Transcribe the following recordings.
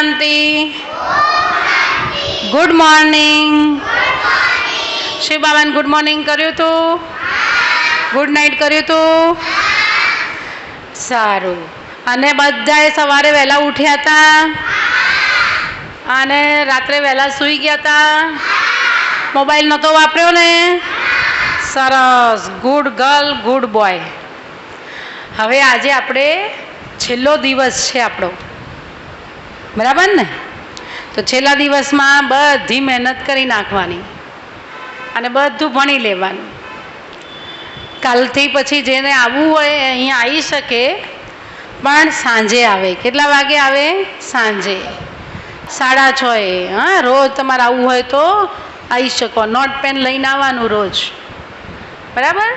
શાંતિ. Good morning. Shiv બાબાને good morning કર્યું હતું? ગુડ નાઇટ કર્યું હતું? સારું. અને બધાએ સવારે વહેલા ઉઠ્યા હતા અને રાત્રે વહેલા સૂઈ ગયા હતા? મોબાઈલ નહોતો વાપર્યો ને? સરસ. Good girl, good boy. હવે આજે આપણે છેલ્લો દિવસ છે આપણો, બરાબર ને? તો છેલ્લા દિવસમાં બધી મહેનત કરી નાખવાની અને બધું ભણી લેવાનું. કાલથી પછી જેને આવવું હોય અહીંયા આવી શકે, પણ સાંજે આવે. કેટલા વાગે આવે? સાંજે 6:30. હા, રોજ તમારે આવવું હોય તો આવી શકો. નોટ પેન લઈને આવવાનું રોજ, બરાબર?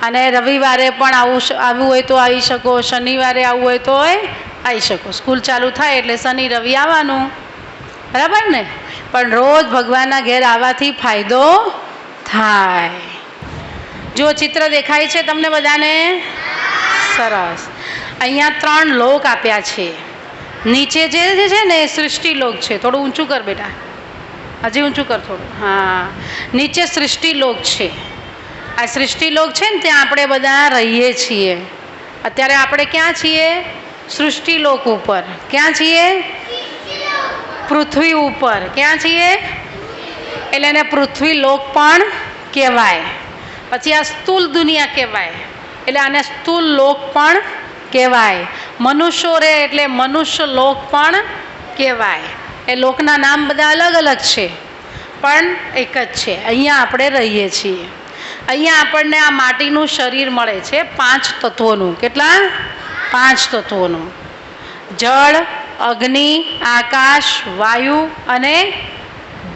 અને રવિવારે પણ આવવું હોય તો આવી શકો, શનિવારે આવવું હોય તો આવી શકો. સ્કૂલ ચાલુ થાય એટલે શનિ રવિ આવવાનું, બરાબર ને? પણ રોજ ભગવાનના ઘેર આવવાથી ફાયદો થાય. જો ચિત્ર દેખાય છે તમને બધાને? સરસ. અહીંયા 3 લોક આપ્યા છે. નીચે જે છે ને એ સૃષ્ટિ લોક છે. થોડું ઊંચું કર બેટા, હજી ઊંચું કર થોડું. હા, નીચે સૃષ્ટિ લોક છે. આ સૃષ્ટિ લોક છે ને ત્યાં આપણે બધા રહીએ છીએ. અત્યારે આપણે ક્યાં છીએ? સૃષ્ટિ લોક ઉપર. ક્યાં છીએ? પૃથ્વી ઉપર. ક્યાં છીએ? એટલે એને પૃથ્વી લોક પણ કહેવાય. પછી આ સ્થૂલ દુનિયા કહેવાય, એટલે આને સ્થૂલ લોક પણ કહેવાય. મનુષ્યો રે એટલે મનુષ્ય લોક પણ કહેવાય. એ લોકના નામ બધા અલગ અલગ છે, પણ એક જ છે. અહીંયા આપણે રહીએ છીએ. અહીંયા આપણને આ માટીનું શરીર મળે છે 5 તત્વોનું. કેટલા? 5 તત્વોનું. જળ, અગ્નિ, આકાશ, વાયુ અને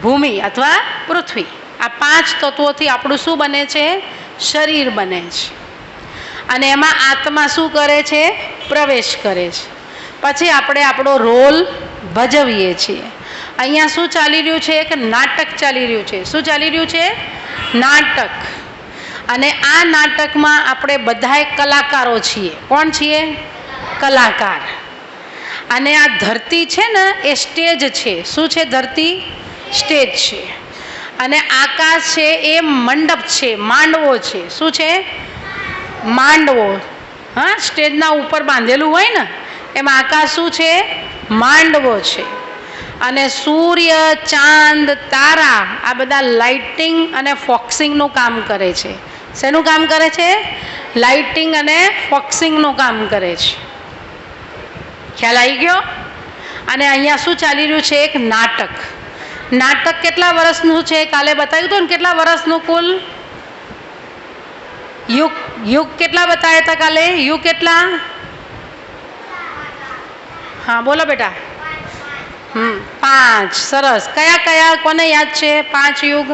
ભૂમિ અથવા પૃથ્વી. આ 5 તત્વોથી આપણું શું બને છે? શરીર બને છે. અને એમાં આત્મા શું કરે છે? પ્રવેશ કરે છે. પછી આપણે આપણો રોલ ભજવીએ છીએ. અહીંયા શું ચાલી રહ્યું છે? એક નાટક ચાલી રહ્યું છે. શું ચાલી રહ્યું છે? નાટક. અને આ નાટકમાં આપણે બધાય કલાકારો છીએ. કોણ છીએ? કલાકાર. અને આ ધરતી છે ને એ સ્ટેજ છે. શું છે? ધરતી સ્ટેજ છે. અને આકાશ છે એ મંડપ છે, માંડવો છે. શું છે? માંડવો. હા, સ્ટેજના ઉપર બાંધેલું હોય ને એમાં આકાશ શું છે? માંડવો છે. અને સૂર્ય, ચાંદ, તારા આ બધા લાઇટિંગ અને ફોક્સિંગનું કામ કરે છે. શેનું કામ કરે છે? લાઇટિંગ અને ફોક્સિંગનું કામ કરે છે. ખ્યાલ આવી ગયો? અને અહીંયા શું ચાલી રહ્યું છે? એક નાટક. નાટક કેટલા વર્ષનું છે? કાલે બતાવ્યું હતું ને કેટલા વર્ષનું કુલ? યુગ કેટલા બતાવ્યા હતા કાલે? યુગ કેટલા? હા બોલો બેટા. 5. સરસ. કયા કયા કોને યાદ છે 5 યુગ?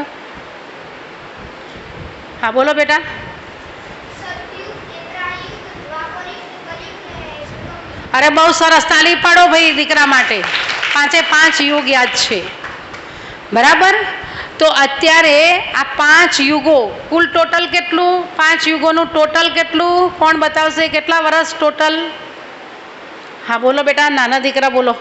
હા બોલો બેટા. અરે બહુ સરસ. તાલી પાડો ભાઈ દીકરા માટે. 5 યુગ યાદ છે, બરાબર? તો અત્યારે આ 5 યુગો કુલ ટોટલ કેટલું? 5 યુગોનું ટોટલ કેટલું? કોણ બતાવશે? કેટલા વર્ષ ટોટલ? હા બોલો બેટા, નાના દીકરા બોલો.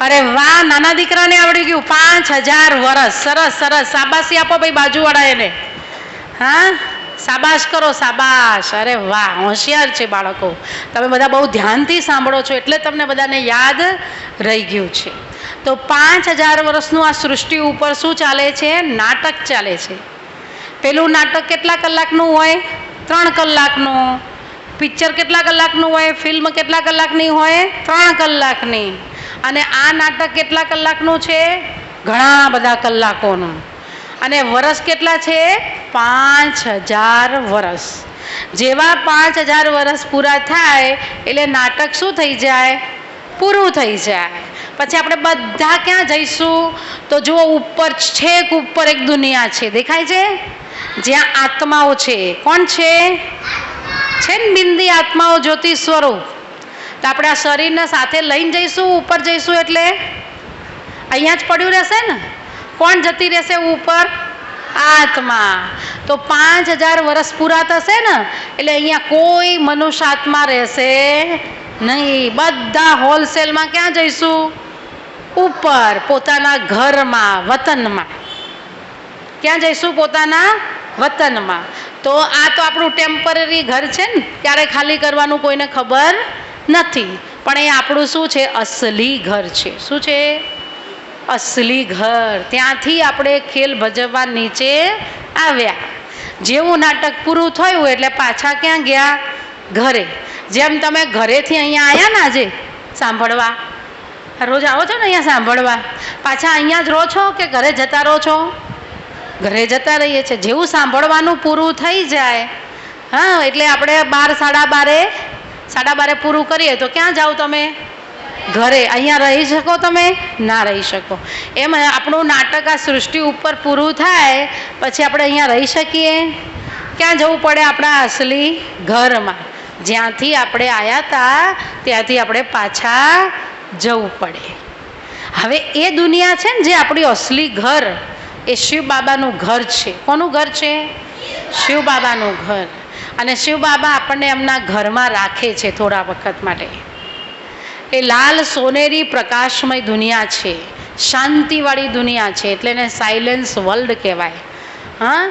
અરે વાહ, નાના દીકરાને આવડી ગયું. 5000 વર્ષ. સરસ સરસ. શાબાશી આપો ભાઈ બાજુવાળા એને. હા, શાબાશ કરો, શાબાશ. અરે વાહ, હોશિયાર છે બાળકો. તમે બધા બહુ ધ્યાનથી સાંભળો છો એટલે તમને બધાને યાદ રહી ગયું છે. તો 5000 વર્ષનું આ સૃષ્ટિ ઉપર શું ચાલે છે? નાટક ચાલે છે. પેલું નાટક કેટલા કલાકનું હોય? 3 કલાકનું. પિક્ચર કેટલા કલાકનું હોય? ફિલ્મ કેટલા કલાકની હોય? 3 કલાકની. અને આ નાટક કેટલા કલાકનું છે? ઘણા બધા કલાકોનું. અને વર્ષ કેટલા છે? 5000 વર્ષ. જેવા 5000 વર્ષ પૂરા થાય એટલે નાટક શું થઈ જાય? પૂરું થઈ જાય. પછી આપણે બધા ક્યાં જઈશું? તો જુઓ, ઉપર છેક ઉપર એક દુનિયા છે, દેખાય છે? જ્યાં આત્માઓ છે. કોણ છે? છે ને બિંદી આત્માઓ, જ્યોતિ સ્વરૂપ. તો આપણે આ શરીરને સાથે લઈને જઈશું ઉપર જઈશું એટલે અહીંયા જ પડ્યું રહેશે ને? કોણ જતી રહેશે ઉપર? આત્મા. તો 5000 વર્ષ પૂરા થશે ને એટલે અહીંયા કોઈ મનુષ્ય આત્મા રહેશે નહીં, બધા હોલસેલમાં ક્યાં જઈશું? ઉપર, પોતાના ઘરમાં, વતનમાં. ક્યાં જઈશું? પોતાના વતનમાં. તો આ તો આપણું ટેમ્પરરી ઘર છે ને, ક્યારે ખાલી કરવાનું કોઈને ખબર નથી, પણ એ આપણું શું છે? અસલી ઘર છે. શું છે? અસલી ઘર. ત્યાંથી આપણે ખેલ ભજવવા નીચે આવ્યા. જેવું નાટક પૂરું થયું એટલે પાછા ક્યાં ગયા? ઘરે. જેમ તમે ઘરેથી અહીંયા આવ્યા ને આજે સાંભળવા, રોજ આવો છો ને અહીંયા સાંભળવા, પાછા અહીંયા જ રહો છો કે ઘરે જતા રહો છો? ઘરે જતા રહીએ છીએ. જેવું સાંભળવાનું પૂરું થઈ જાય, હા, એટલે આપણે 12, 12:30 પૂરું કરીએ તો ક્યાં જાઓ તમે? ઘરે. અહીંયા રહી શકો તમે? ના રહી શકો. એમ આપણું નાટક આ સૃષ્ટિ ઉપર પૂરું થાય પછી આપણે અહીંયા રહી શકીએ? ક્યાં જવું પડે? આપણા અસલી ઘરમાં, જ્યાંથી આપણે આવ્યા હતા ત્યાંથી આપણે પાછા જવું પડે. હવે એ દુનિયા છે ને જે આપણી અસલી ઘર, એ શિવ બાબાનું ઘર છે. કોનું ઘર છે? શિવ બાબાનું ઘર. અને શિવ બાબા આપણને એમના ઘરમાં રાખે છે થોડા વખત માટે. એ લાલ સોનેરી પ્રકાશમય દુનિયા છે, શાંતિવાળી દુનિયા છે, એટલે એને સાયલેન્સ વર્લ્ડ કહેવાય. હા,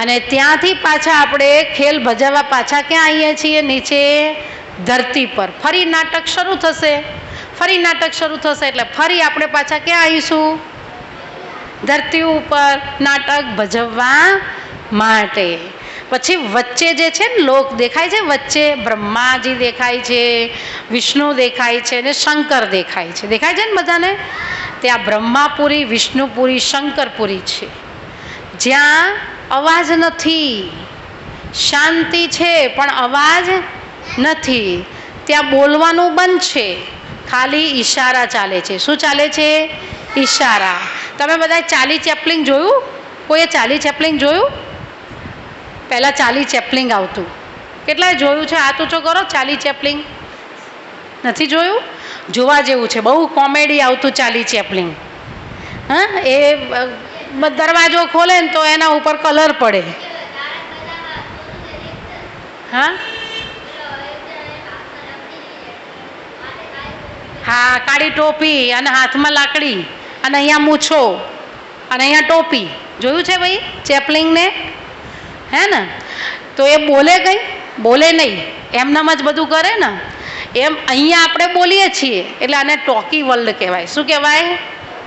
અને ત્યાંથી પાછા આપણે ખેલ ભજવવા પાછા ક્યાં આવીએ છીએ? નીચે ધરતી પર. ફરી નાટક શરૂ થશે. ફરી નાટક શરૂ થશે એટલે ફરી આપણે પાછા ક્યાં આવીશું? ધરતી ઉપર નાટક ભજવવા માટે. પછી વચ્ચે જે છે ને લોક દેખાય છે, વચ્ચે બ્રહ્માજી દેખાય છે, વિષ્ણુ દેખાય છે અને શંકર દેખાય છે. દેખાય છે ને બધાને? ત્યાં બ્રહ્માપુરી, વિષ્ણુપુરી, શંકરપુરી છે, જ્યાં અવાજ નથી, શાંતિ છે પણ અવાજ નથી. ત્યાં બોલવાનું બંધ છે, ખાલી ઈશારા ચાલે છે. શું ચાલે છે? ઈશારા. તમે બધા ચાર્લી ચેપ્લિન જોયું? કોઈએ ચાર્લી ચેપ્લિન જોયું? પહેલાં ચાર્લી ચેપ્લિન આવતું. કેટલાય જોયું છે? હાથ ઊંચો કરો. ચાર્લી ચેપ્લિન નથી જોયું? જોવા જેવું છે. બહુ કોમેડી આવતું ચાર્લી ચેપ્લિન. હા, એ દરવાજો ખોલે ને તો એના ઉપર કલર પડે. હા હા, કાળી ટોપી અને હાથમાં લાકડી અને અહીંયા મૂછો અને અહીંયા ટોપી. જોયું છે ભાઈ ચેપ્લિનને? હે ને? તો એ બોલે કંઈ? બોલે નહીં, એમનામ જ બધું કરે ને. એમ અહીંયા આપણે બોલીએ છીએ એટલે આને ટોકી વર્લ્ડ કહેવાય. શું કહેવાય?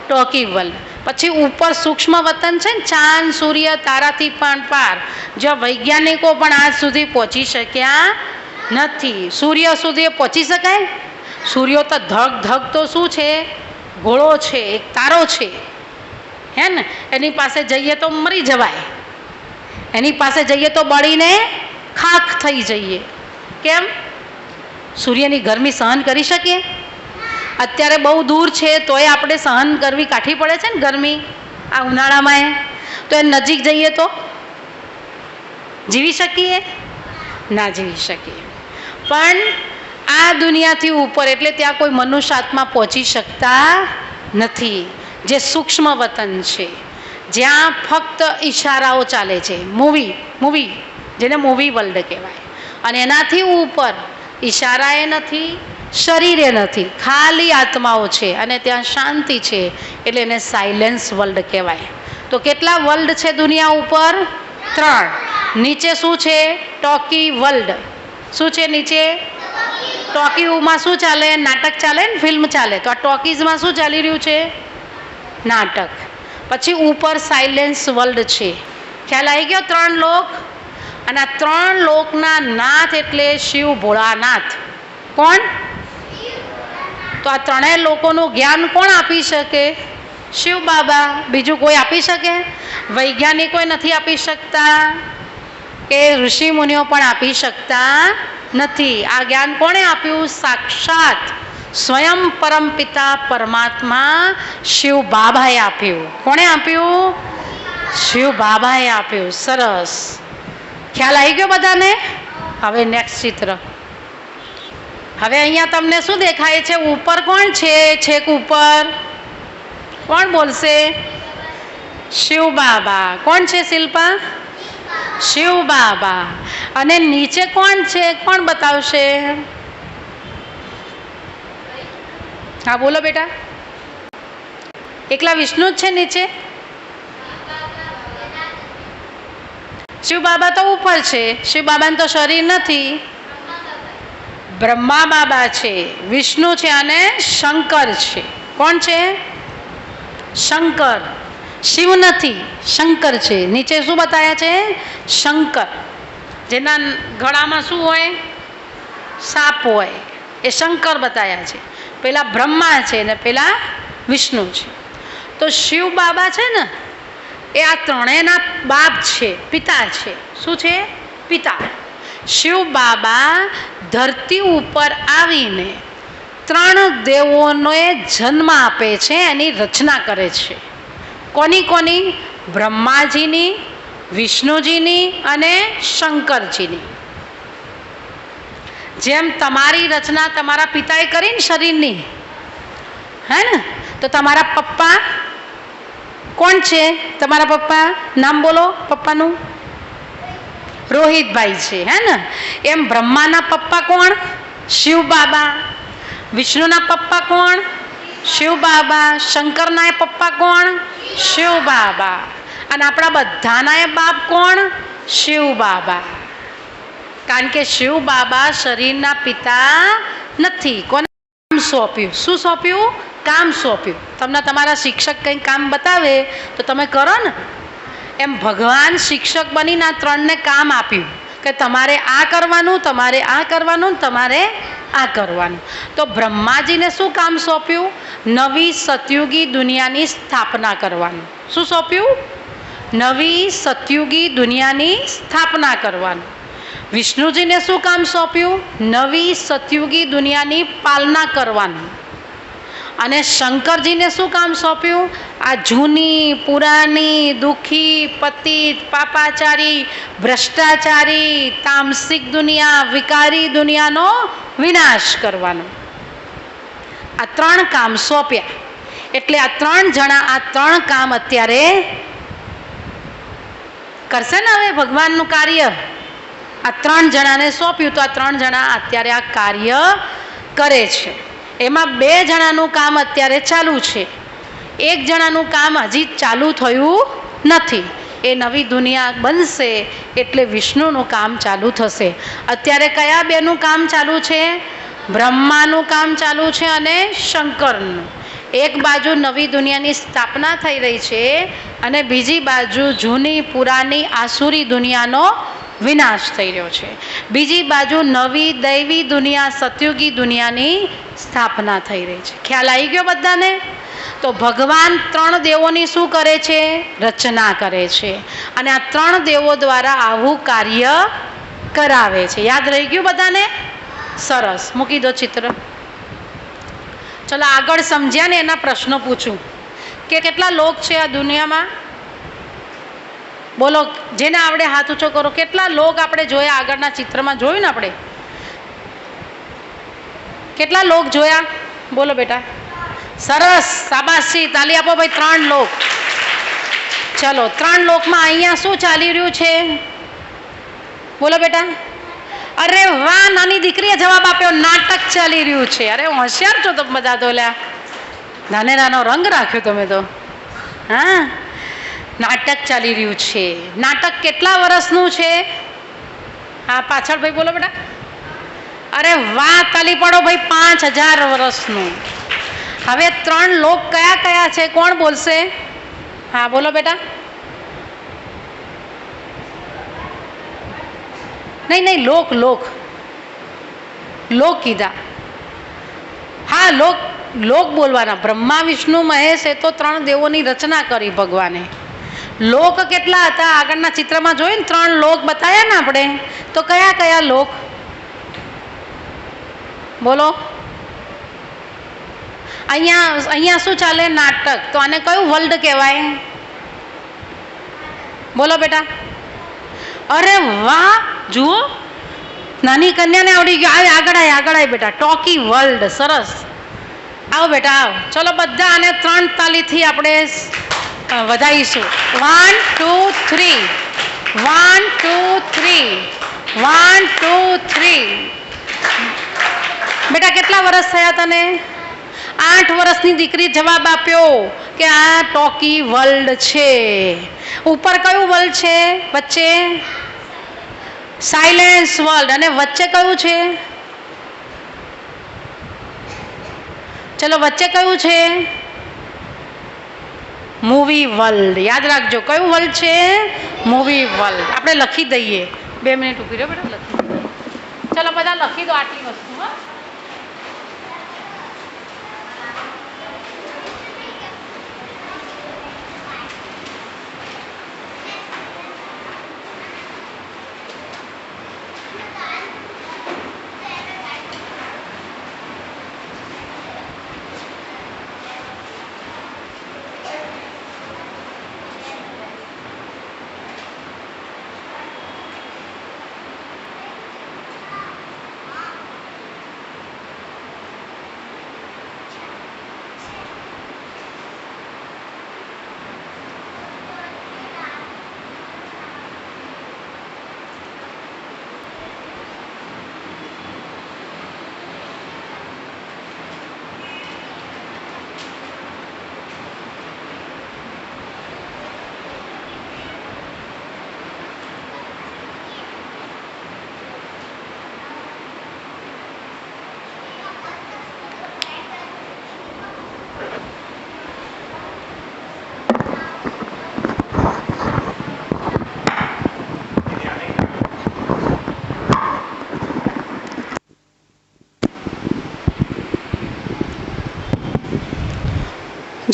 Talkie world. પછી ઉપર સૂક્ષ્મ વતન છે ને, ચાંદ, સૂર્ય, તારાથી પણ પાર, જ્યાં વૈજ્ઞાનિકો પણ આજ સુધી પહોંચી શક્યા નથી. સૂર્ય સુધી પહોંચી શકાય? સૂર્ય તો ધગ ધગ તો શું છે? ગોળો છે, એક તારો છે, હે ને? એની પાસે જઈએ તો મરી જવાય, એની પાસે જઈએ તો બળીને ખાખ થઈ જઈએ. કેમ? સૂર્યની ગરમી સહન કરી શકીએ? અત્યારે બહુ દૂર છે તોય આપણે સહન કરવી કાઠી પડે છે ને ગરમી આ ઉનાળામાં. તો એ નજીક જઈએ તો જીવી શકીએ? ના જીવી શકીએ. પણ આ દુનિયાથી ઉપર એટલે ત્યાં કોઈ મનુષ્ય આત્મા પહોંચી શકતા નથી, જે સૂક્ષ્મ વતન છે, જ્યાં ફક્ત ઈશારાઓ ચાલે છે. મૂવી જેને મૂવી વર્લ્ડ કહેવાય. અને એનાથી ઉપર ઈશારાએ નથી, શરીરે નથી, ખાલી આત્માઓ છે અને ત્યાં શાંતિ છે, એટલે એને સાયલેન્સ વર્લ્ડ કહેવાય. તો કેટલા વર્લ્ડ છે દુનિયા ઉપર? 3. નીચે શું છે? Talkie world. શું છે નીચે? ટોકીમાં શું ચાલે? નાટક ચાલે ને, ફિલ્મ ચાલે. તો આ ટોકીઝમાં શું ચાલી રહ્યું છે? નાટક. પછી ઉપર સાયલેન્સ વર્લ્ડ છે. ખ્યાલ આવી ગયો? 3 લોક. અને આ 3 લોકના નાથ એટલે શિવ ભોળાનાથ. કોણ? તો આ 3 લોકોનું જ્ઞાન કોણ આપી શકે? શિવ બાબા. બીજું કોઈ આપી શકે? વૈજ્ઞાનિકો નથી આપી શકતા, કે ઋષિ મુનિઓ પણ આપી શકતા નથી. આ જ્ઞાન કોણે આપ્યું? સાક્ષાત સ્વયં પરમપિતા પરમાત્મા શિવ બાબાએ આપ્યું. કોણે આપ્યું? શિવ બાબાએ આપ્યું. સરસ. ખ્યાલ આવી ગયો બધાને? હવે નેક્સ્ટ ચિત્ર. હવે અહીંયા તમને શું દેખાય છે? ઉપર કોણ છે? છેક ઉપર કોણ બોલશે? શિવ બાબા. કોણ છે શિલ્પા? શિવ બાબા. અને નીચે કોણ છે? કોણ બતાવશે? હા બોલો બેટા. એકલા વિષ્ણુ જ છે નીચે? શિવ બાબા તો ઉપર છે. શિવ બાબાને તો શરીર નથી. બ્રહ્મા બાબા છે, વિષ્ણુ છે અને શંકર છે. કોણ છે? શંકર. શિવ નથી, શંકર છે. નીચે શું બતાવ્યા છે? શંકર. જેના ગળામાં શું હોય? સાપ હોય. એ શંકર બતાવ્યા છે. પેલા બ્રહ્મા છે ને પેલા વિષ્ણુ છે. તો શિવ બાબા છે ને એ આ ત્રણેયના બાપ છે, પિતા છે. શું છે? પિતા. શિવ બાબા ધરતી ઉપર આવીને ત્રણ દેવોને જન્મ આપે છે, એની રચના કરે છે. કોની કોની? બ્રહ્માજીની, વિષ્ણુજીની અને શંકરજીની. જેમ તમારી રચના તમારા પિતાએ કરી ને શરીરની, હે ને? તો તમારા પપ્પા કોણ છે? તમારા પપ્પા નામ બોલો પપ્પાનું. રોહિતભાઈ છે, હે ને? એમ બ્રહ્માના પપ્પા કોણ? શિવ બાબા. વિષ્ણુના પપ્પા કોણ? શિવ બાબા. શંકરના પપ્પા કોણ? શિવ બાબા. અને આપણા બધાના બાપ કોણ? શિવ બાબા. કારણ કે શિવ બાબા શરીરના પિતા નથી. કોને કામ સોંપ્યું? શું સોંપ્યું? કામ સોંપ્યું. તમને તમારા શિક્ષક કંઈ કામ બતાવે તો તમે કરો ને, એમ ભગવાન શિક્ષક બનીને આ ત્રણને કામ આપ્યું કે તમારે આ કરવાનું, તમારે આ કરવાનું, તમારે આ કરવાનું. તો બ્રહ્માજીને શું કામ સોંપ્યું? નવી સતયુગી દુનિયાની સ્થાપના કરવાનું. શું સોંપ્યું? નવી સતયુગી દુનિયાની સ્થાપના કરવાનું. વિષ્ણુજીને શું કામ સોંપ્યું? નવી સતયુગી દુનિયાની પાલના કરવાનું. અને શંકરજીને શું કામ સોંપ્યું? આ જૂની, પુરાની, દુઃખી, પતિત, પાપાચારી, ભ્રષ્ટાચારી, તામસિક દુનિયા, વિકારી દુનિયાનો વિનાશ કરવાનો. આ ત્રણ કામ સોંપ્યા. એટલે આ ત્રણ જણા આ ત્રણ કામ અત્યારે કરશે ને. હવે ભગવાનનું કાર્ય આ ત્રણ જણાને સોંપ્યું, તો આ ત્રણ જણા અત્યારે આ કાર્ય કરે છે. એમાં બે જણાનું કામ અત્યારે ચાલુ છે, એક જણાનું કામ હજી ચાલુ થયું નથી. એ નવી દુનિયા બનશે એટલે વિષ્ણુનું કામ ચાલુ થશે. અત્યારે કયા બેનું કામ ચાલુ છે? બ્રહ્માનું કામ ચાલુ છે અને શંકરનું. એક બાજુ નવી દુનિયાની સ્થાપના થઈ રહી છે અને બીજી બાજુ જૂની પુરાની આસુરી દુનિયાનો વિનાશ થઈ રહ્યો છે. બીજી બાજુ નવી દૈવી દુનિયા, સતયુગી દુનિયાની સ્થાપના થઈ રહી છે. ખ્યાલ આવી ગયો બધાને? તો ભગવાન ત્રણ દેવોની શું કરે છે? રચના કરે છે. અને આ ત્રણ દેવો દ્વારા આવું કાર્ય કરાવે છે. યાદ રહી ગયું બધાને? સરસ. મૂકી દો ચિત્ર. ચલો આગળ સમજ્યા ને એના પ્રશ્નો પૂછું કે કેટલા લોક છે આ દુનિયામાં? બોલો, જેને આવડે હાથ ઊંચો કરો. કેટલા લોક આપણે જોયા? આગળના ચિત્રમાં જોયું ને આપણે? કેટલા લોક જોયા? બોલો બેટા. સરસ, શાબાશી, તાલી આપો ભાઈ. 3 લોક. ચલો, 3 લોકમાં અહીંયા શું ચાલી રહ્યું છે? બોલો બેટા. અરે વાહ, નાની દીકરીએ જવાબ આપ્યો. નાટક ચાલી રહ્યું છે. અરે હોશિયાર છો તમે બધા તો. લ્યા, નાને નાનો રંગ રાખ્યો તમે તો. હા, નાટક ચાલી રહ્યું છે. નાટક કેટલા વર્ષનું છે? હા, પાછળ ભાઈ બોલો બેટા. અરે વાહ, તાલી પાડો ભાઈ. 5000 વર્ષનું. હવે 3 લોક કયા કયા છે? કોણ બોલશે? હા બોલો બેટા. નહીં નહીં, લોક લોક લોક કીધા. હા, લોક લોક બોલવાના. બ્રહ્મા, વિષ્ણુ, મહેશ, એ તો 3 દેવોની રચના કરી ભગવાને. લોક કેટલા હતા? આગળના ચિત્રમાં જોયું ને, 3 લોક બતાવ્યા ને આપણે. તો કયા કયા લોક? બોલો. અહીંયા શું ચાલે? નાટક. તો આને કયું વર્લ્ડ કહેવાય? બોલો બેટા. અરે વાહ, જુઓ, નાની કન્યાને આવડી ગયો. આવે, આગળ આય, આગળ આય બેટા. Talkie world. સરસ. આવો બેટા, આવો. ચલો બધા આને 3 તાલીથી આપણે વધાવીશું. 1 2 3. 1 2 3. 1 2 3. બેટા કેટલા વર્ષ થયા તને? 8 વર્ષની દીકરી જવાબ આપ્યો કે આ ટોકી વર્લ્ડ છે. ઉપર કયું વર્લ્ડ છે? વચ્ચે સાયલેન્સ વર્લ્ડ. અને વચ્ચે કયું છે? ચલો વચ્ચે કયું છે? Movie world. યાદ રાખજો કયું વર્લ્ડ છે? Movie world. આપણે લખી દઈએ. 2 મિનિટ ઊભી રહો બેટા, લખી દઈએ. ચલો બધા લખી દો આટલી વસ્તુ. હા,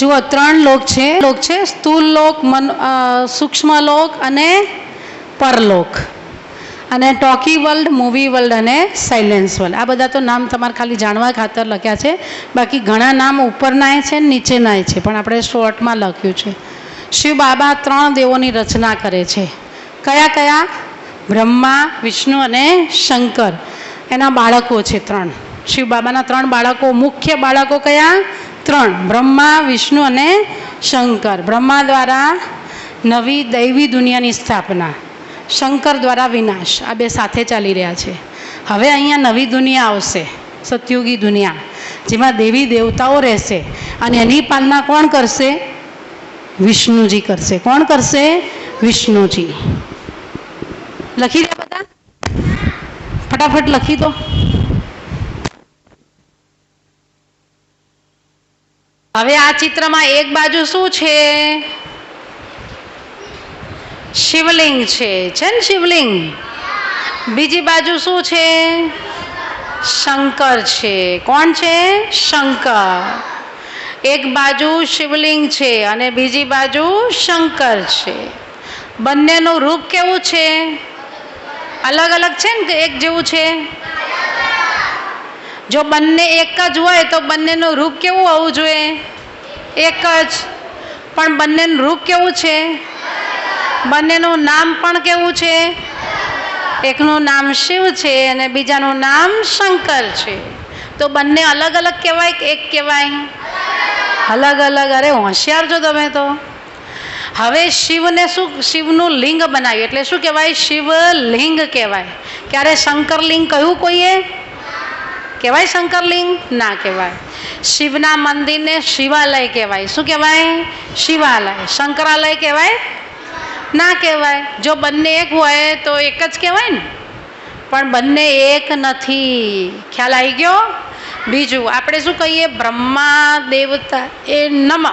જુઓ 3 લોક છે. સ્થૂલ લોક, સૂક્ષ્મ લોક અને પરલોક. અને ટોકી વર્લ્ડ, મૂવી વર્લ્ડ અને સાયલેન્સ વર્લ્ડ. આ બધા તો નામ તમારે ખાલી જાણવા ખાતર લખ્યા છે. બાકી ઘણા નામ ઉપરનાય છે ને નીચેનાય છે, પણ આપણે શોર્ટમાં લખ્યું છે. શિવ બાબા 3 દેવોની રચના કરે છે. કયા કયા? બ્રહ્મા, વિષ્ણુ અને શંકર. એના બાળકો છે 3. શિવ બાબાના 3 બાળકો. મુખ્ય બાળકો કયા? 3. બ્રહ્મા, વિષ્ણુ અને શંકર. બ્રહ્મા દ્વારા નવી દૈવી દુનિયાની સ્થાપના, શંકર દ્વારા વિનાશ. આ 2 સાથે ચાલી રહ્યા છે. હવે અહીંયા નવી દુનિયા આવશે, સતયુગી દુનિયા, જેમાં દેવી દેવતાઓ રહેશે. અને એની પાલના કોણ કરશે? વિષ્ણુજી કરશે. કોણ કરશે? વિષ્ણુજી. લખી દે બધા, ફટાફટ લખી દો. હવે આ ચિત્રમાં એક બાજુ શું છે? શિવલિંગ છે ને, શિવલિંગ. બીજી બાજુ શું છે? શંકર છે. કોણ છે? શંકર. એક બાજુ શિવલિંગ છે અને બીજી બાજુ શંકર છે. બંનેનું રૂપ કેવું છે? અલગ અલગ છે ને, એક જેવું છે? જો બંને એક જ હોય તો બંનેનું રૂપ કેવું હોવું જોઈએ? એક જ. પણ બંનેનું રૂપ કેવું છે? બંનેનું નામ પણ કેવું છે? એકનું નામ શિવ છે અને બીજાનું નામ શંકર છે. તો બંને અલગ અલગ કહેવાય કે એક કહેવાય? અલગ અલગ. અરે હોશિયાર છો તમે તો. હવે શિવને શું, શિવનું લિંગ બનાવ્યું એટલે શું કહેવાય? શિવલિંગ કહેવાય. ક્યારે શંકરલિંગ કહ્યું કોઈએ? કહેવાય શંકરલિંગ? ના કહેવાય. શિવના મંદિરને શિવાલય કહેવાય. શું કહેવાય? શિવાલય. શંકરાલય કહેવાય? ના કહેવાય. જો બંને એક હોય તો એક જ કહેવાય ને, પણ બંને એક નથી. ખ્યાલ આવી ગયો? બીજું આપણે શું કહીએ? બ્રહ્મા દેવતા એ નમ.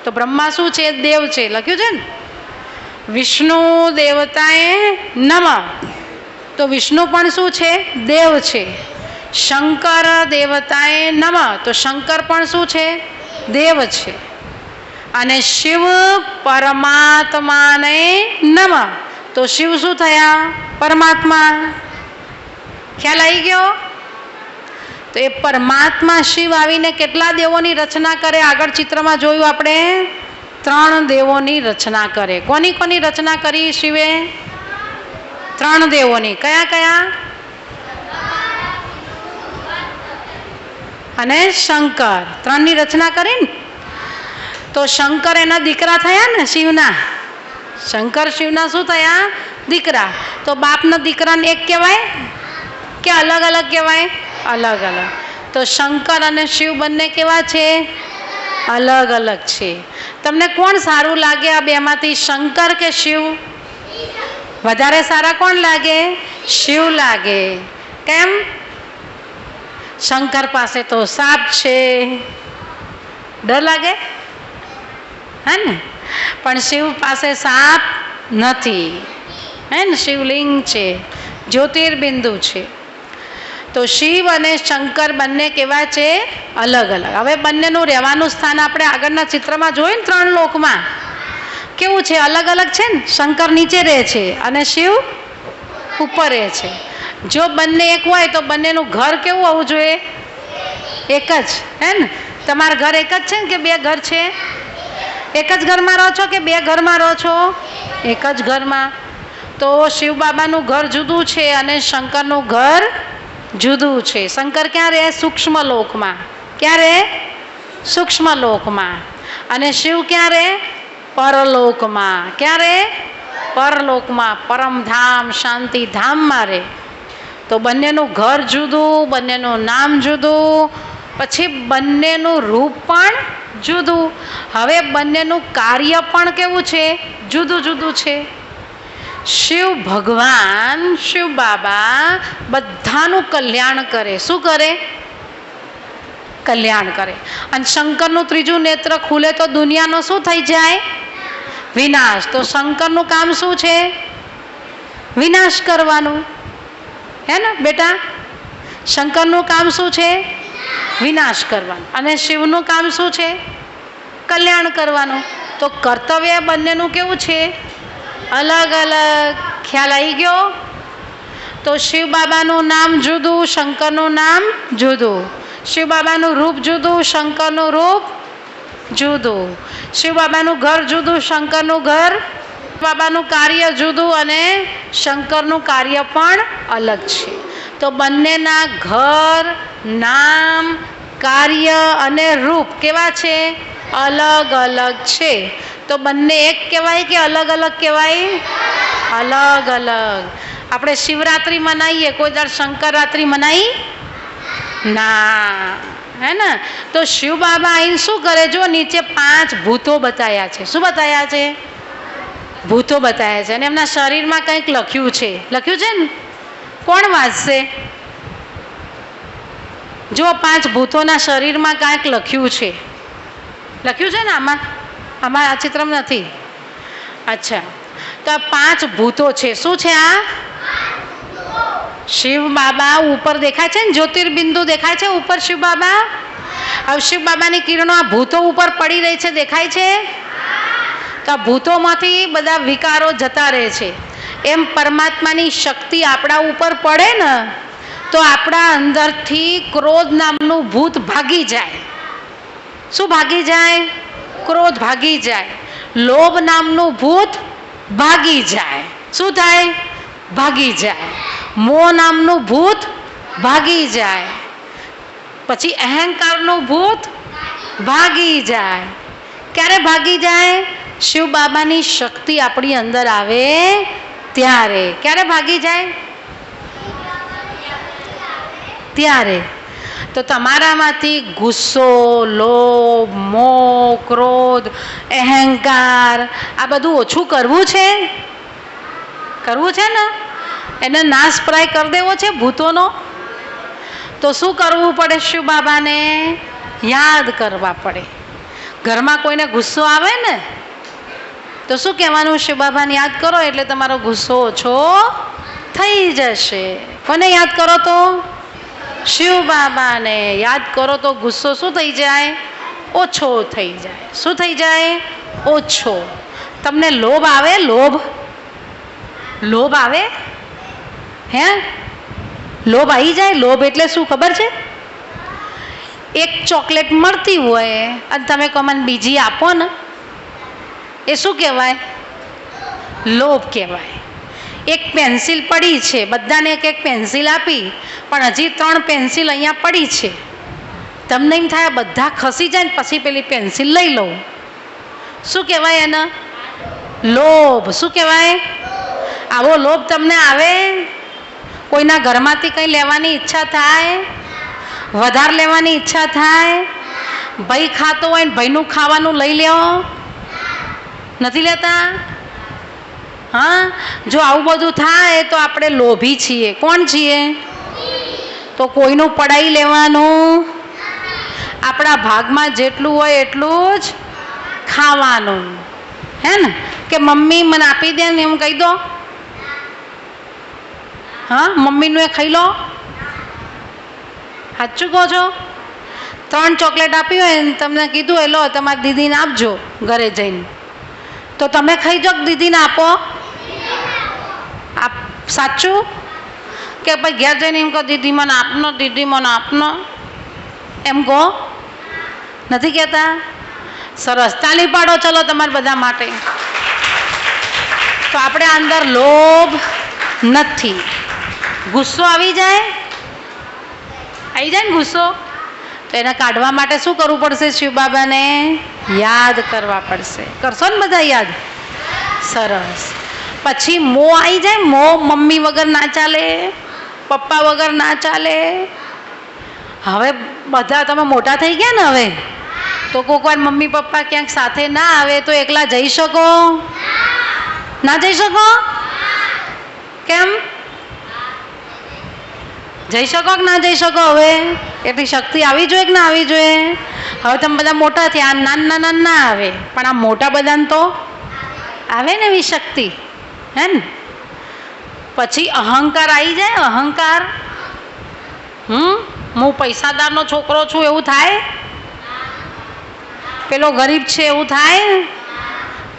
તો બ્રહ્મા શું છે? દેવ છે, લખ્યું છે ને. વિષ્ણુ દેવતાએ નમ. તો વિષ્ણુ પણ શું છે? દેવ છે. શંકર દેવતાએ નમ. તો શંકર પણ શું છે? દેવ છે. અને શિવ પરમાત્માને નમ. તો શિવ શું થયા? પરમાત્મા. ખ્યાલ આવી ગયો? તો એ પરમાત્મા શિવ આવીને કેટલા દેવોની રચના કરે? આગળ ચિત્રમાં જોયું આપણે, 3 દેવોની રચના કરે. કોની કોની રચના કરી શિવે? 3 દેવોની. કયા કયા? અને શંકર. 3ની રચના કરી ને. તો શંકર એના દીકરા થયા ને શિવના. શંકર શિવના શું થયા? દીકરા. તો બાપના દીકરાને એક કહેવાય કે અલગ અલગ કહેવાય? અલગ અલગ. તો શંકર અને શિવ બંને કેવા છે? અલગ અલગ છે. તમને કોણ સારું લાગે આ બેમાંથી, શંકર કે શિવ? વધારે સારા કોણ લાગે? શિવ લાગે. કેમ? શંકર પાસે તો સાપ છે, ડર લાગે હે ને? પણ શિવ પાસે સાપ નથી, હે ને? શિવલિંગ છે, જ્યોતિર્બિંદુ છે. તો શિવ અને શંકર બંને કેવા છે? અલગ અલગ. હવે બંનેનું રહેવાનું સ્થાન આપણે આગળના ચિત્રમાં જોયું ને, 3 લોકમાં કેવું છે? અલગ અલગ છે ને. શંકર નીચે રહે છે અને શિવ ઉપર રહે છે. જો બંને એક હોય તો બંનેનું ઘર કેવું હોવું જોઈએ? એક જ, હે ને? તમારું ઘર એક જ છે ને કે 2 ઘર છે? એક જ ઘરમાં રહો છો કે 2 ઘરમાં રહો છો? એક જ ઘરમાં. તો શિવ બાબાનું ઘર જુદું છે અને શંકરનું ઘર જુદું છે. શંકર ક્યાં રહે? સૂક્ષ્મ લોકમાં. ક્યાં રહે? સૂક્ષ્મ લોકમાં. અને શિવ ક્યાં રહે? પરલોકમાં. ક્યાં રહે? પરલોકમાં, પરમધામ, શાંતિધામમાં રહે. તો બંનેનું ઘર જુદું, બંનેનું નામ જુદું, પછી બંનેનું રૂપ પણ જુદું. હવે બંનેનું કાર્ય પણ કેવું છે? જુદું જુદું છે. શિવ ભગવાન, શિવ બાબા બધાનું કલ્યાણ કરે. શું કરે? કલ્યાણ કરે. અને શંકરનું ત્રીજું નેત્ર ખુલે તો દુનિયાનો શું થઈ જાય? વિનાશ. તો શંકરનું કામ શું છે? વિનાશ કરવાનું, હે ને બેટા? શંકરનું કામ શું છે? વિનાશ કરવાનું. અને શિવનું કામ શું છે? કલ્યાણ કરવાનું. તો કર્તવ્ય બંનેનું કેવું છે? અલગ અલગ. ખ્યાલ આવી ગયો? તો શિવ બાબાનું નામ જુદું, શંકરનું નામ જુદું. શિવ બાબાનું રૂપ જુદું, શંકરનું રૂપ જુદું. શિવ બાબાનું ઘર જુદું, શંકરનું ઘર. બાબાનું કાર્ય જુદું અને શંકરનું કાર્ય પણ અલગ છે. તો બંનેના ઘર, નામ, કાર્ય અને રૂપ કેવા છે? અલગ અલગ છે. તો બંને એક કહેવાય કે અલગ અલગ કહેવાય? અલગ અલગ. આપણે શિવરાત્રિ મનાવીએ, કોઈ દર શંકરરાત્રિ મનાવી ના, હે ને? તો શિવ બાબા અહીં શું કરે? જો નીચે 5 ભૂતો બતાવ્યા છે. શું બતાવ્યા છે? ભૂતો બતાવ્યા છે. અને એમના શરીરમાં કંઈક લખ્યું છે. લખ્યું છે ને? કોણ વાંચશે? જો 5 ભૂતોના શરીરમાં કાંઈક લખ્યું છે. લખ્યું છે ને આમાં? આમાં આ ચિત્રમાં નથી. અચ્છા, તો આ 5 ભૂતો છે. શું છે આ? શિવ બાબા ઉપર દેખાય છે ને, જ્યોતિર્બિંદુ દેખાય છે ઉપર શિવ બાબા. હવે શિવ બાબાની કિરણો આ ભૂતો ઉપર પડી રહી છે, દેખાય છે? તો આ ભૂતોમાંથી બધા વિકારો જતા રહે છે. એમ પરમાત્માની શક્તિ આપણા ઉપર પડે ને તો આપણા અંદરથી ક્રોધ નામનું ભૂત ભાગી જાય. શું ભાગી જાય? ક્રોધ ભાગી જાય. લોભ નામનું ભૂત ભાગી જાય. શું થાય? ભાગી જાય. મોહ નામનું ભૂત ભાગી જાય. પછી અહંકારનું ભૂત ભાગી જાય. ક્યારે ભાગી જાય? શિવ બાબાની શક્તિ આપણી અંદર આવે ત્યારે. ક્યારે ભાગી જાય? ત્યારે. તો તમારામાંથી ગુસ્સો, લોભ, મોહ, ક્રોધ, અહંકાર આ બધું ઓછું કરવું છે? કરવું છે ને? એને નાશ પ્રાય કરી દેવો છે ભૂતોનો. તો શું કરવું પડે? શિવ બાબાને યાદ કરવા પડે. ઘરમાં કોઈને ગુસ્સો આવે ને તો શું કહેવાનું? શિવ બાબાને યાદ કરો એટલે તમારો ગુસ્સો ઓછો થઈ જશે. કોને યાદ કરો? તો શિવ બાબાને યાદ કરો તો ગુસ્સો શું થઈ જાય? ઓછો થઈ જાય. શું થઈ જાય? ઓછો. તમને લોભ આવે? લોભ? લોભ આવે? હે? લોભ આવી જાય? લોભ એટલે શું ખબર છે? એક ચોકલેટ મળતી હોય અને તમે કહો મને બીજી આપો ને, એ શું કહેવાય? લોભ કહેવાય. એક પેન્સિલ પડી છે, બધાને એક એક પેન્સિલ આપી, પણ હજી 3 પેન્સિલ અહીંયા પડી છે. તમને એમ થાય બધા ખસી જાય ને પછી પેલી પેન્સિલ લઈ લઉં. શું કહેવાય એને? લોભ. શું કહેવાય? આવો લોભ તમને આવે? કોઈના ઘરમાંથી કંઈ લેવાની ઈચ્છા થાય? વધારે લેવાની ઈચ્છા થાય? ભાઈ ખાતો હોય ને ભાઈનું ખાવાનું લઈ લેવો, નથી લેતા? હા, જો આવું બધું થાય તો આપણે લોભી છીએ. કોણ છીએ? તો કોઈનું પડાઈ લેવાનું, આપણા ભાગમાં જેટલું હોય એટલું જ ખાવાનું, હે ને? કે મમ્મી મને આપી દે ને એમ કહી દો. હા, મમ્મીનું એ ખાઈ લો. સાચું કહો છો? 3 ચોકલેટ આપી હોય ને તમને કીધું હોય લો તમારી દીદીને આપજો ઘરે જઈને, તો તમે ખાઈ જાઓ, દીદીને આપો? આપ સાચું? કે ભાઈ ઘેર જઈને એમ કહો દીદી મને આપનો, દીદી મને આપનો, એમ કહો? નથી કહેતા? સરસ, તાલી પાડો ચલો તમારા બધા માટે. તો આપણે અંદર લોભ નથી. ગુસ્સો આવી જાય? આવી જાય ને ગુસ્સો? તો એને કાઢવા માટે શું કરવું પડશે? શિવ બાબાને યાદ કરવા પડશે. કરશો ને બધા યાદ? સરસ. પછી મોહ આવી જાય. મોહ મમ્મી વગર ના ચાલે, પપ્પા વગર ના ચાલે. હવે બધા તમે મોટા થઈ ગયા ને, હવે તો કોઈક વાર મમ્મી પપ્પા ક્યાંક સાથે ના આવે તો એકલા જઈ શકો? ના જઈ શકો? કેમ? જઈ શકો કે ના જઈ શકો? હવે એટલી શક્તિ આવી જોઈએ કે ના આવી જોઈએ? હવે તમે બધા મોટા થયા, નાના ના આવે, પણ આ મોટા બધાને તો આવે ને એવી શક્તિ, હે ને? પછી અહંકાર આવી જાય. અહંકાર, હું પૈસાદારનો છોકરો છું એવું થાય? પેલો ગરીબ છે એવું થાય?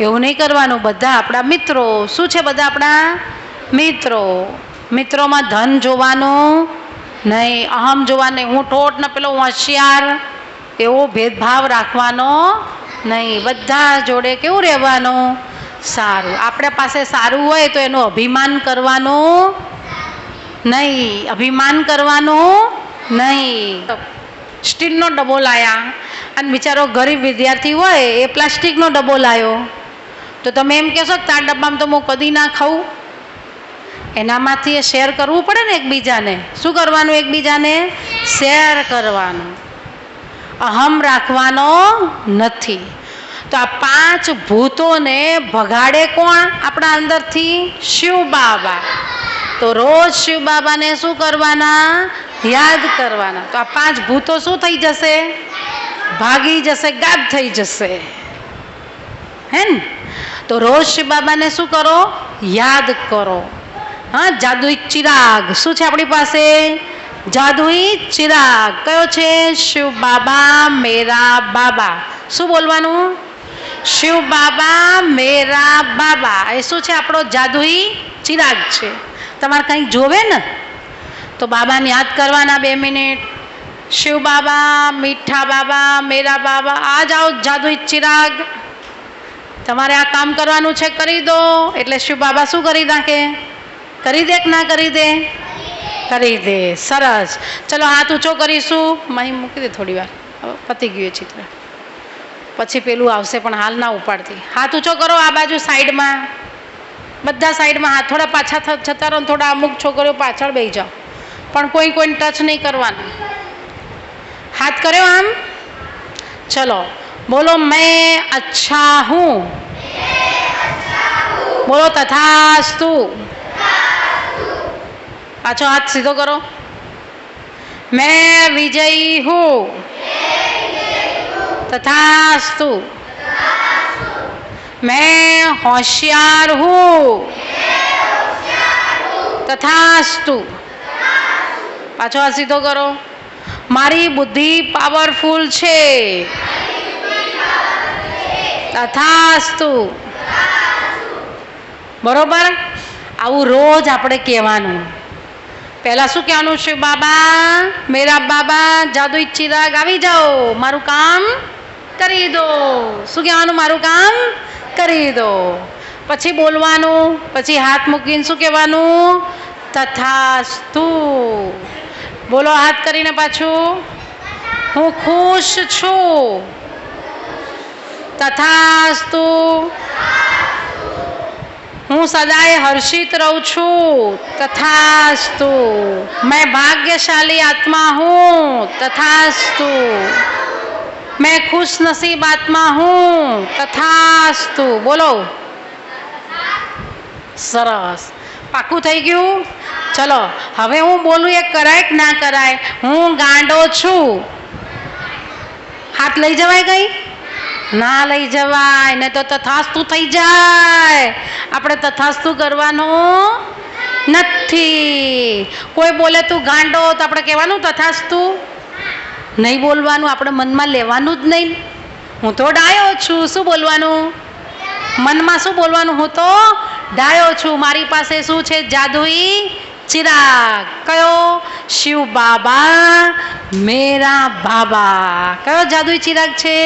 એવું નહીં કરવાનું. બધા આપણા મિત્રો. શું છે? બધા આપણા મિત્રો. મિત્રોમાં ધન જોવાનું નહીં, અહમ જોવાનું નહીં, હું ઠોઠ ને પેલો હોશિયાર, એવો ભેદભાવ રાખવાનો નહીં. બધા જોડે કેવું રહેવાનું? સારું. આપણા પાસે સારું હોય તો એનું અભિમાન કરવાનું નહીં. અભિમાન કરવાનું નહીં. સ્ટીલનો ડબ્બો લાયા અને બિચારો ગરીબ વિદ્યાર્થી હોય એ પ્લાસ્ટિકનો ડબ્બો લાવ્યો, તો તમે એમ કહેશો કે તાર ડબ્બામાં તો હું કદી ના ખાઉં? એનામાંથી એ શેર કરવું પડે ને એકબીજાને. શું કરવાનું? એકબીજાને શેર કરવાનું. અહમ રાખવાનો નથી. તો આ 5 ભૂતોને ભગાડે કોણ આપણા અંદરથી? શિવ બાબા. તો રોજ શિવ બાબાને શું કરવાના? યાદ કરવાના. તો આ 5 ભૂતો શું થઈ જશે? ભાગી જશે, ગાયબ થઈ જશે, હે ને? તો રોજ શિવ બાબાને શું કરો? યાદ કરો. હા, જાદુઈ ચિરાગ શું છે આપણી પાસે? જાદુઈ ચિરાગ કયો છે? શિવ બાબા મેરા બાબા. શું બોલવાનું? શિવ બાબા મેરા બાબા. એ શું છે? આપણો જાદુઈ ચિરાગ છે. તમારે કંઈક જોવે ને તો બાબાને યાદ કરવાના 2 મિનિટ. શિવ બાબા, મીઠા બાબા, મેરા બાબા. આ જાઓ જાદુઈ ચિરાગ, તમારે આ કામ કરવાનું છે, કરી દો. એટલે શિવ બાબા શું કરી નાખે? કરી દે કે ના કરી દે? કરી દે. સરસ. ચલો હાથ ઊંચો કરીશું. માહી મૂકી દે થોડી વાર, હવે પતી ગયું ચિત્ર. પછી પેલું આવશે પણ હાલ ના ઉપાડતી. હાથ ઊંચો કરો. આ બાજુ સાઈડમાં, બધા સાઈડમાં હાથ. થોડા પાછા જતા રહો. થોડા અમુક છોકરીઓ પાછળ બેસી જાઓ, પણ કોઈને ટચ નહીં કરવાનું. हाथ करो आम. चलो बोलो मैं अच्छा हूँ. बोलो तथास्तु. पाछो हाथ सीधो करो. मैं विजयी हूँ. तथास्तु. मैं होशियार हूँ. तथास्तु. पाछो हाथ सीधो करो. मारी बुद्धि पावरफुल छे. तथास्तु. बरोबर. आવું રોજ આપણે કહેવાનું. પહેલા શું કહેવાનું? શિવ બાબા મેરા બાબા જાદુઈ ચિરાગ આવી જાઓ, મારું કામ કરી દો. શું કહેવાનું? મારું કામ કરી દો. પછી બોલવાનું. પછી હાથ મૂકીને શું કહેવાનું? તથાસ્તુ. બોલો હાથ કરીને પાછું. હું ખુશ છું. તથાસ્તુ. હું સદાય હર્ષિત રહું છું, તથાસ્તુ. मैं भाग्यशाली आत्मा हूँ, तथास्तु. मैं खुश नसीब आत्मा हूँ, तथास्तु. बोलो. સરસ, પાકું થઈ ગયું. ચલો હવે હું બોલું એ કરાય કે ના કરાય? હું ગાંડો છું. હાથ લઈ જવાય કઈ? ના લઈ જવાય, ને તો તથાસ્તુ થઈ જાય. આપણે તથાસ્તુ કરવાનું નથી. કોઈ બોલે તું ગાંડો તો આપણે કહેવાનું તથાસ્તુ નહીં બોલવાનું. આપણે મનમાં લેવાનું જ નહીં. હું તો ડાયો છું. શું બોલવાનું? મનમાં શું બોલવાનું? હું તો ડાયો છું. મારી પાસે શું છે? જાદુઈ ચિરાગ. કયો? શિવ બાબા મેરા બાબા. કયો જાદુઈ ચિરાગ છે?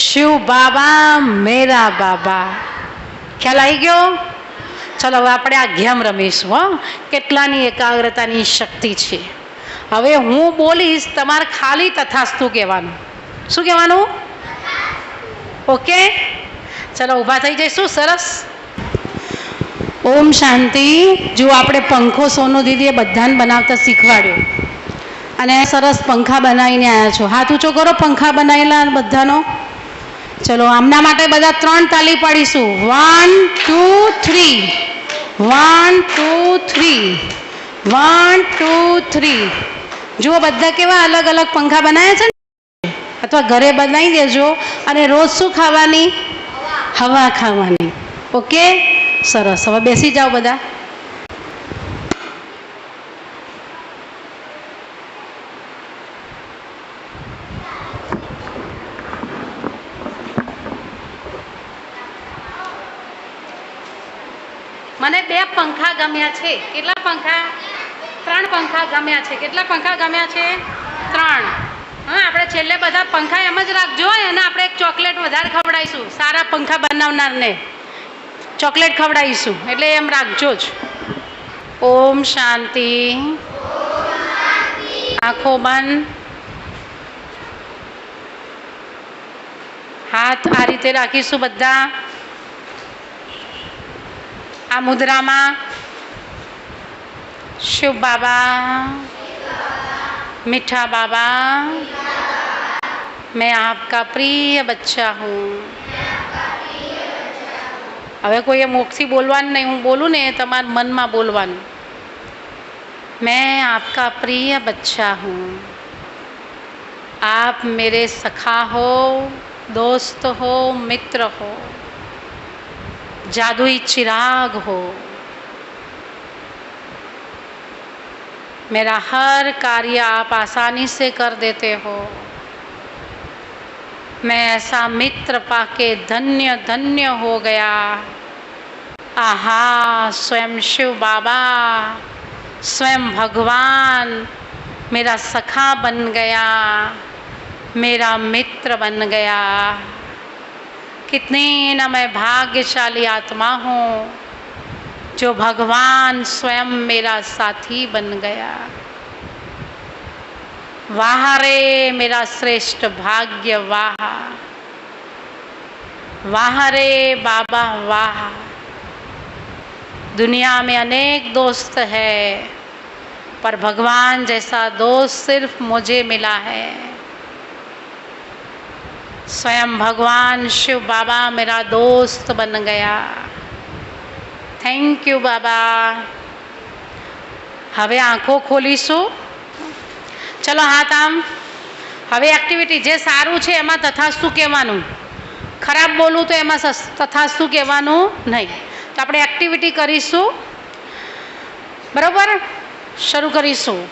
શિવ બાબા મેરા બાબા. ખ્યાલ આવી ગયો? ચલો હવે આપણે આ ગેમ રમીશું. હો, કેટલાની એકાગ્રતાની શક્તિ છે. હવે હું બોલીશ, તમારે ખાલી તથાસ્તુ કહેવાનું. શું કહેવાનું? ઓકે, ચલો ઊભા થઈ જઈશું. સરસ. ઓમ શાંતિ. જો આપણે પંખો સોનુ દીદીએ બધાને બનાવતા શીખવાડ્યો અને સરસ પંખા બનાવીને આવ્યા છો. હાથ ઊંચો કરો પંખા બનાવેલા બધાનો. ચલો આમના માટે બધા 3 તાલી પાડીશું. 1 2 3. 1 2 3. 1 2 3. જુઓ બધા કેવા અલગ અલગ પંખા બનાવ્યા છે ને, અથવા ઘરે બનાવી દેજો. અને રોજ શું ખાવાની? હવા ખાવાની. ઓકે, સરસ. હવે બેસી જાઓ બધા. મને 2 પંખા ગમ્યા છે. કેટલા પંખા? 3 પંખા ગમ્યા છે. કેટલા પંખા ગમ્યા છે? 3. હા, આપણે છેલ્લે બધા પંખા એમ જ રાખજો. અને આપણે એક ચોકલેટ વધારે ખવડાવીશું. સારા પંખા બનાવનારને ચોકલેટ ખવડાવીશું, એટલે એમ રાખજો જ. ઓમ શાંતિ. આંખો બંધ. હાથ આ રીતે રાખીશું બધા આ મુદ્રામાં. शिव बाबा, मीठा बाबा, मैं आपका प्रिय बच्चा हूँ. હવે કોઈએ મોક્ષી બોલવાનું નહીં. હું બોલું ને તમારા મનમાં બોલવાનું. मैं आपका प्रिय बच्चा हूँ. आप मेरे सखा हो, दोस्त हो, मित्र हो, जादुई चिराग हो. मेरा हर कार्य आप आसानी से कर देते हो. मैं ऐसा मित्र पाके धन्य धन्य हो गया. आहा, स्वयं शिव बाबा, स्वयं भगवान मेरा सखा बन गया, मेरा मित्र बन गया. कितनी न मैं भाग्यशाली आत्मा हूँ जो भगवान स्वयं मेरा साथी बन गया. वाह रे मेरा श्रेष्ठ भाग्य वाह. वाह रे बाबा वाह. दुनिया में अनेक दोस्त है, पर भगवान जैसा दोस्त सिर्फ मुझे मिला है. स्वयं भगवान शिव बाबा मेरा दोस्त बन गया. थैंक यू बाबा. હવે આંખો ખોલીશું. ચલો હાથ આમ. હવે એક્ટિવિટી જે સારું છે એમાં તથાસ્તુ કહેવાનું. ખરાબ બોલું તો એમાં તથાસ્તુ કહેવાનું નહીં. તો આપણે એક્ટિવિટી કરીશું. બરાબર, શરૂ કરીશું.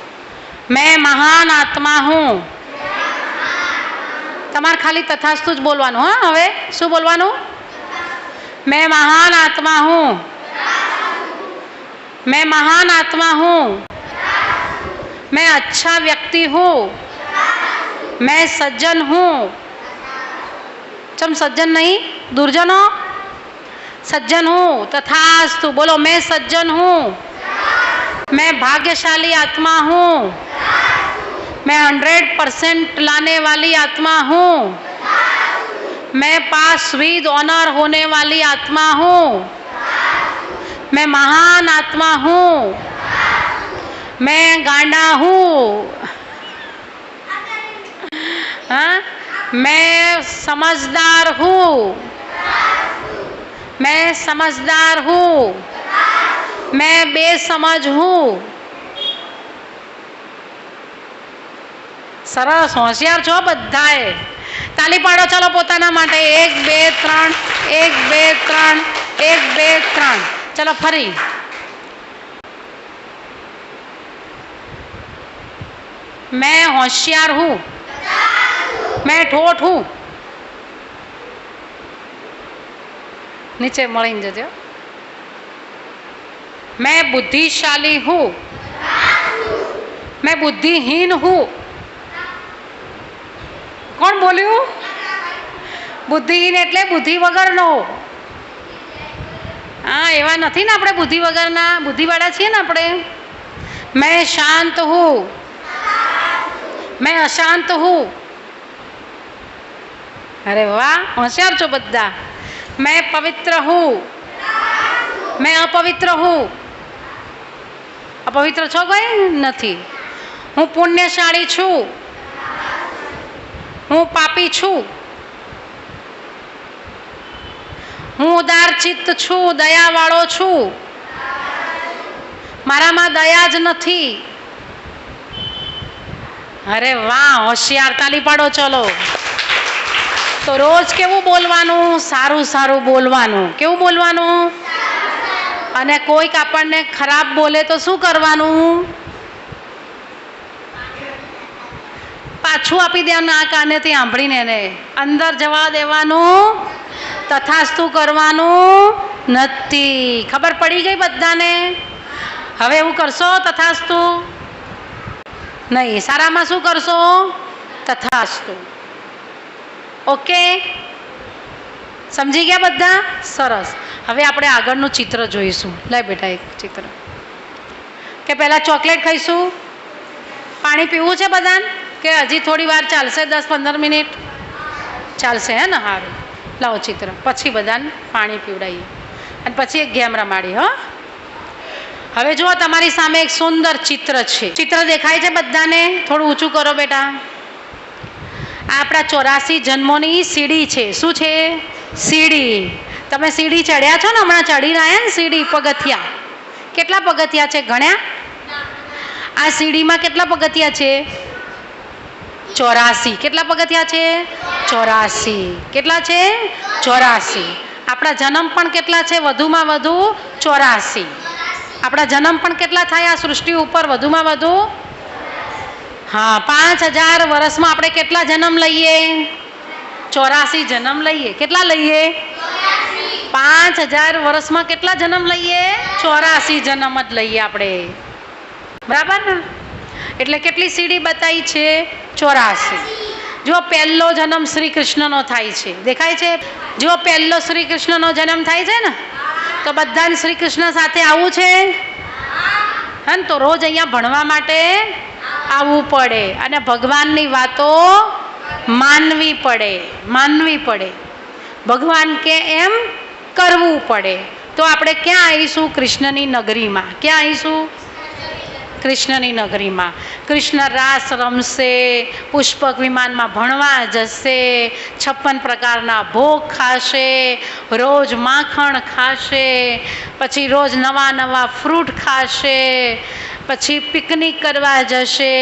मैं महान आत्मा हूँ. તમારે ખાલી તથાસ્તુ જ બોલવાનું. હા, હવે શું બોલવાનું? मैं महान आत्मा हूँ. मैं महान आत्मा हूँ. मैं अच्छा व्यक्ति हूँ. मैं सज्जन हूँ. चम सज्जन नहीं, दुर्जनो. सज्जन हूँ. तथास्तु. बोलो, मैं सज्जन हूँ. मैं भाग्यशाली आत्मा हूँ. मैं 100% लाने वाली आत्मा हूँ. मैं पास विद ऑनर होने वाली आत्मा हूँ. मैं महान आत्मा हूँ, मैं गांडा हूँ, हाँ, मैं समझदार हूँ, मैं समझदार हूँ, मैं बेसमझ हूँ. સરસ, હોશિયાર છો બધાએ. તાલી પાડો ચાલો પોતાના માટે. 1 2 3, 1 2 3, 1 2 3. ચલો ફરી. मैं होशियार हूँ, मैं ठोठ हूँ. नीचे મળીને જજો. मैं बुद्धिशाली हूँ, मैं बुद्धिहीन हूँ. કોણ બોલ્યું? બુદ્ધિહીન એટલે બુદ્ધિ વગરનો. હા, એવા નથી ને આપણે બુદ્ધિ વગરના, બુદ્ધિવાળા છીએ ને આપણે. मैं शांत हूँ, मैं अशांत हूँ. अरे वाह, होशियार છો બધા. मैं पवित्र हूँ, मैं अपवित्र हूँ. अपवित्र છો કોઈ? નથી. હું પુણ્યશાળી છું, હું પાપી છું. હું ઉદારચિત્ત છું, દયાવાળો છું. મારામાં દયા જ નથી. અરે વાહ, હોશિયાર. તાલી પાડો ચલો. તો રોજ કેવું બોલવાનું? સારું સારું બોલવાનું. કેવું બોલવાનું? અને કોઈક આપણને ખરાબ બોલે તો શું કરવાનું? પાછું આપી દેવાનું. આ કાનેથી સાંભળીને એને અંદર જવા દેવાનું, તથાસ્તુ કરવાનું નથી. ખબર પડી ગઈ બધાને? હવે એવું કરશો તથાસ્તુ નહીં. સારામાં શું કરશો? તથાસ્તુ. ઓકે, સમજી ગયા બધા? સરસ. હવે આપણે આગળનું ચિત્ર જોઈશું. લાય બેટા એક ચિત્ર. કે પહેલાં ચોકલેટ ખાઈશું? પાણી પીવું છે બધાને કે હજી થોડી વાર ચાલશે? 10-15 મિનિટ ચાલશે, હે ને? સારું, લાવો ચિત્ર. પછી બધાને પાણી પીવડાવીએ અને પછી એક ગેમ રમાડી. હા, હવે જુઓ તમારી સામે એક સુંદર ચિત્ર છે. ચિત્ર દેખાય છે બધાને? થોડું ઊંચું કરો બેટા. આ આપણા 84 જન્મોની સીડી છે. શું છે? સીડી. તમે સીડી ચડ્યા છો ને? હમણાં ચડીને આવ્યા ને સીડી, પગથિયા. કેટલા પગથિયા છે ગણ્યા? આ સીડીમાં કેટલા પગથિયા છે? 84. કેટલા પગથિયા છે? 84. કેટલા છે? 84. આપણા જન્મ પણ કેટલા છે? વધુમાં વધુ 84. આપણા જન્મ પણ કેટલા થાય આ સૃષ્ટિ ઉપર? વધુમાં વધુ, હા, 5000 વર્ષમાં આપણે કેટલા જન્મ લઈએ? 84 જન્મ લઈએ. કેટલા લઈએ? 5000 વર્ષમાં કેટલા જન્મ લઈએ? 84 જન્મ જ લઈએ આપણે. બરાબર ને? એટલે કેટલી સીડી બતાવી છે? 84. જો પહેલો જન્મ શ્રી કૃષ્ણનો થાય છે, દેખાય છે? જો પહેલો શ્રી કૃષ્ણનો જન્મ થાય છે ને, તો બધાને શ્રી કૃષ્ણ સાથે આવવું છે, હે ને? તો રોજ અહીંયા ભણવા માટે આવવું પડે અને ભગવાનની વાતો માનવી પડે. માનવી પડે. ભગવાન કે એમ કરવું પડે. તો આપણે ક્યાં આવીશું? કૃષ્ણની નગરીમાં. ક્યાં આવીશું? કૃષ્ણની નગરીમાં. કૃષ્ણ રાસ રમશે, પુષ્પક વિમાનમાં ભણવા જશે, 56 પ્રકારના ભોગ ખાશે, રોજ માખણ ખાશે, પછી રોજ નવા નવા ફ્રૂટ ખાશે, પછી પિકનિક કરવા જશે,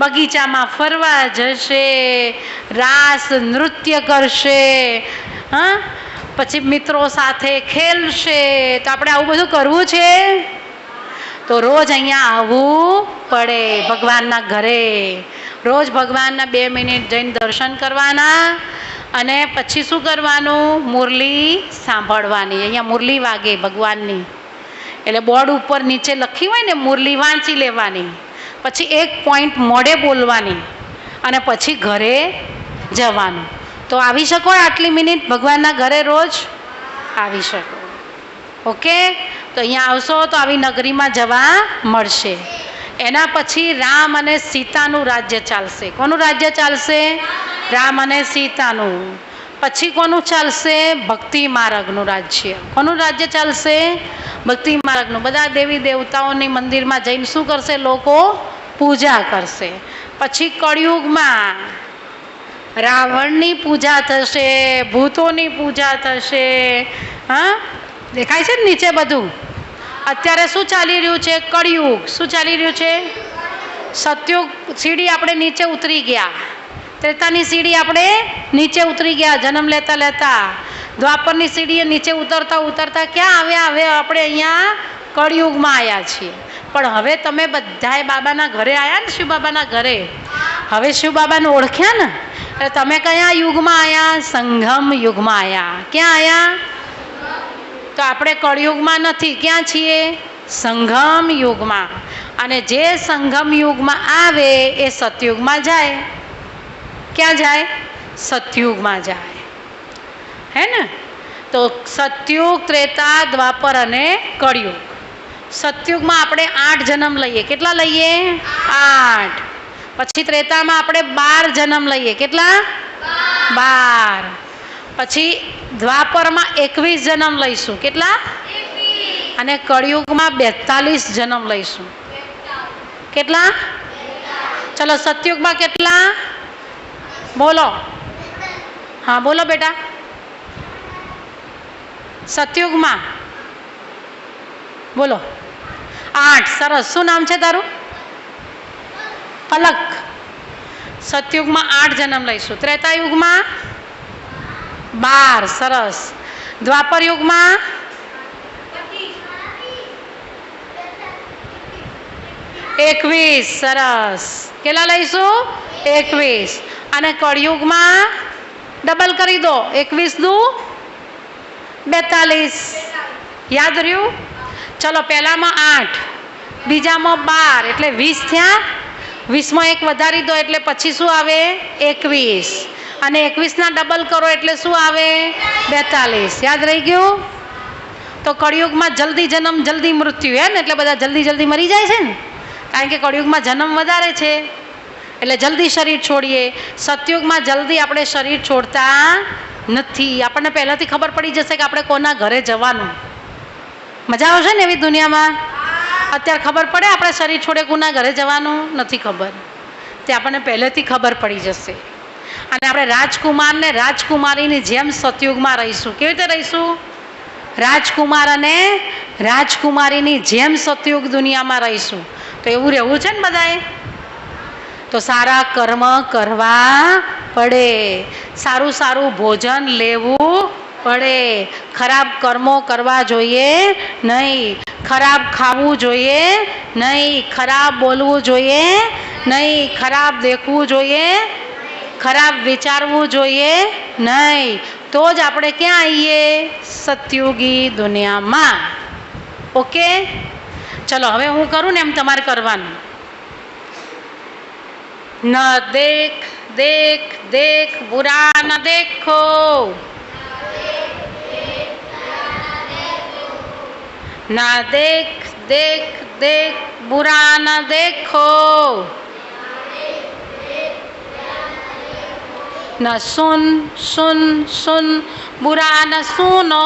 બગીચામાં ફરવા જશે, રાસ નૃત્ય કરશે, હા, પછી મિત્રો સાથે ખેલશે. તો આપણે આવું બધું કરવું છે? તો રોજ અહીંયા આવવું પડે ભગવાનના ઘરે. રોજ ભગવાનના 2 મિનિટ જઈને દર્શન કરવાના અને પછી શું કરવાનું? મુરલી સાંભળવાની. અહીંયા મુરલી વાગે ભગવાનની, એટલે બોર્ડ ઉપર નીચે લખી હોય ને મુરલી વાંચી લેવાની, પછી એક પોઈન્ટ મોઢે બોલવાની અને પછી ઘરે જવાનું. તો આવી શકો આટલી મિનિટ ભગવાનના ઘરે? રોજ આવી શકો. ઓકે, તો અહીંયા આવશો તો આવી નગરીમાં જવા મળશે. એના પછી રામ અને સીતાનું રાજ્ય ચાલશે. કોનું રાજ્ય ચાલશે? રામ અને સીતાનું. પછી કોનું ચાલશે? ભક્તિ માર્ગનું રાજ્ય. કોનું રાજ્ય ચાલશે? ભક્તિ માર્ગનું. બધા દેવી દેવતાઓની મંદિરમાં જઈને શું કરશે? લોકો પૂજા કરશે. પછી કળિયુગમાં રાવણની પૂજા થશે, ભૂતોની પૂજા થશે. હા, દેખાય છે ને નીચે બધું? અત્યારે શું ચાલી રહ્યું છે? કળિયુગ. શું ચાલી રહ્યું છે? સતયુગ સીડી આપણે નીચે ઉતરી ગયા, ત્રેતાની સીડી આપણે નીચે ઉતરી ગયા જન્મ લેતા લેતા, દ્વાપરની સીડીએ નીચે ઉતરતા ઉતરતા ક્યાં આવ્યા? હવે આપણે અહીંયા કળિયુગમાં આવ્યા છીએ. પણ હવે તમે બધાએ બાબાના ઘરે આવ્યા ને, શિવ બાબાના ઘરે. હવે શિવ બાબાને ઓળખ્યા ને, એટલે તમે કયા યુગમાં આવ્યા? સંગમ યુગમાં આવ્યા. ક્યાં આવ્યા? તો આપણે કળિયુગમાં નથી. ક્યાં છીએ? સંગમ યુગમાં. અને જે સંગમ યુગમાં આવે એ સતયુગમાં જાય. ક્યાં જાય? સતયુગમાં જાય. હે ને? તો સતયુગ, ત્રેતા, દ્વાપર અને કળિયુગ. સતયુગમાં આપણે 8 જન્મ લઈએ. કેટલા લઈએ? 8. પછી ત્રેતામાં આપણે 12 જન્મ લઈએ. કેટલા? 12. પછી દ્વાપરમાં 21 જન્મ લઈશું. કેટલા? અને કળિયુગમાં 42 જન્મ લઈશું. કેટલા? ચલો, સતયુગમાં કેટલા? બોલો. હા બોલો બેટા. સતયુગમાં બોલો. 8. સરસ. શું નામ છે તારું? પલક. સતયુગમાં 8 જન્મ લઈશું. ત્રેતાયુગમાં 12. સરસ. દ્વાપર યુગમાં 21. સરસ. કેટલા લઈશું? 21. અને કળિયુગમાં ડબલ કરી દો. 21 દુ 42. યાદ રહ્યું? ચલો, પહેલામાં 8, બીજામાં 12 એટલે 20 થયા. 20માં 1 વધારી દો એટલે પછી શું આવે? 21. અને 21ના ડબલ કરો એટલે શું આવે? 42. યાદ રહી ગયું? તો કળિયુગમાં જલ્દી જન્મ જલ્દી મૃત્યુ, હે ને? એટલે બધા જલ્દી જલ્દી મરી જાય છે ને, કારણ કે કળિયુગમાં જન્મ વધારે છે એટલે જલ્દી શરીર છોડીએ. સતયુગમાં જલ્દી આપણે શરીર છોડતા નથી. આપણને પહેલાંથી ખબર પડી જશે કે આપણે કોના ઘરે જવાનું. મજા આવશે ને એવી દુનિયામાં? અત્યારે ખબર પડે આપણે શરીર છોડે કોના ઘરે જવાનું? નથી ખબર. તે આપણને પહેલેથી ખબર પડી જશે. અને આપણે રાજકુમાર ને રાજકુમારીની જેમ સતયુગમાં રહીશું. કેવી રીતે રહીશું? રાજકુમાર અને રાજકુમારીની જેમ સતયુગ દુનિયામાં રહીશું. તો એવું રહેવું છે ને બધાએ? તો સારા કર્મ કરવા પડે, સારું સારું ભોજન લેવું પડે, ખરાબ કર્મો કરવા જોઈએ નહીં, ખરાબ ખાવું જોઈએ નહીં, ખરાબ બોલવું જોઈએ નહીં, ખરાબ દેખવું જોઈએ, ખરાબ વિચારવું જોઈએ નહીં. તો જ આપણે ક્યાં આવીએ? સતયુગી દુનિયામાં. ઓકે, ચલો હવે હું કરું ને એમ તમારે કરવાનું. ન દેખ દેખ દેખ બુરા ન દેખો, ના દેખ દેખ દેખ બુરા ન દેખો, ન સુન સુન સુન બુરા ન સુનો,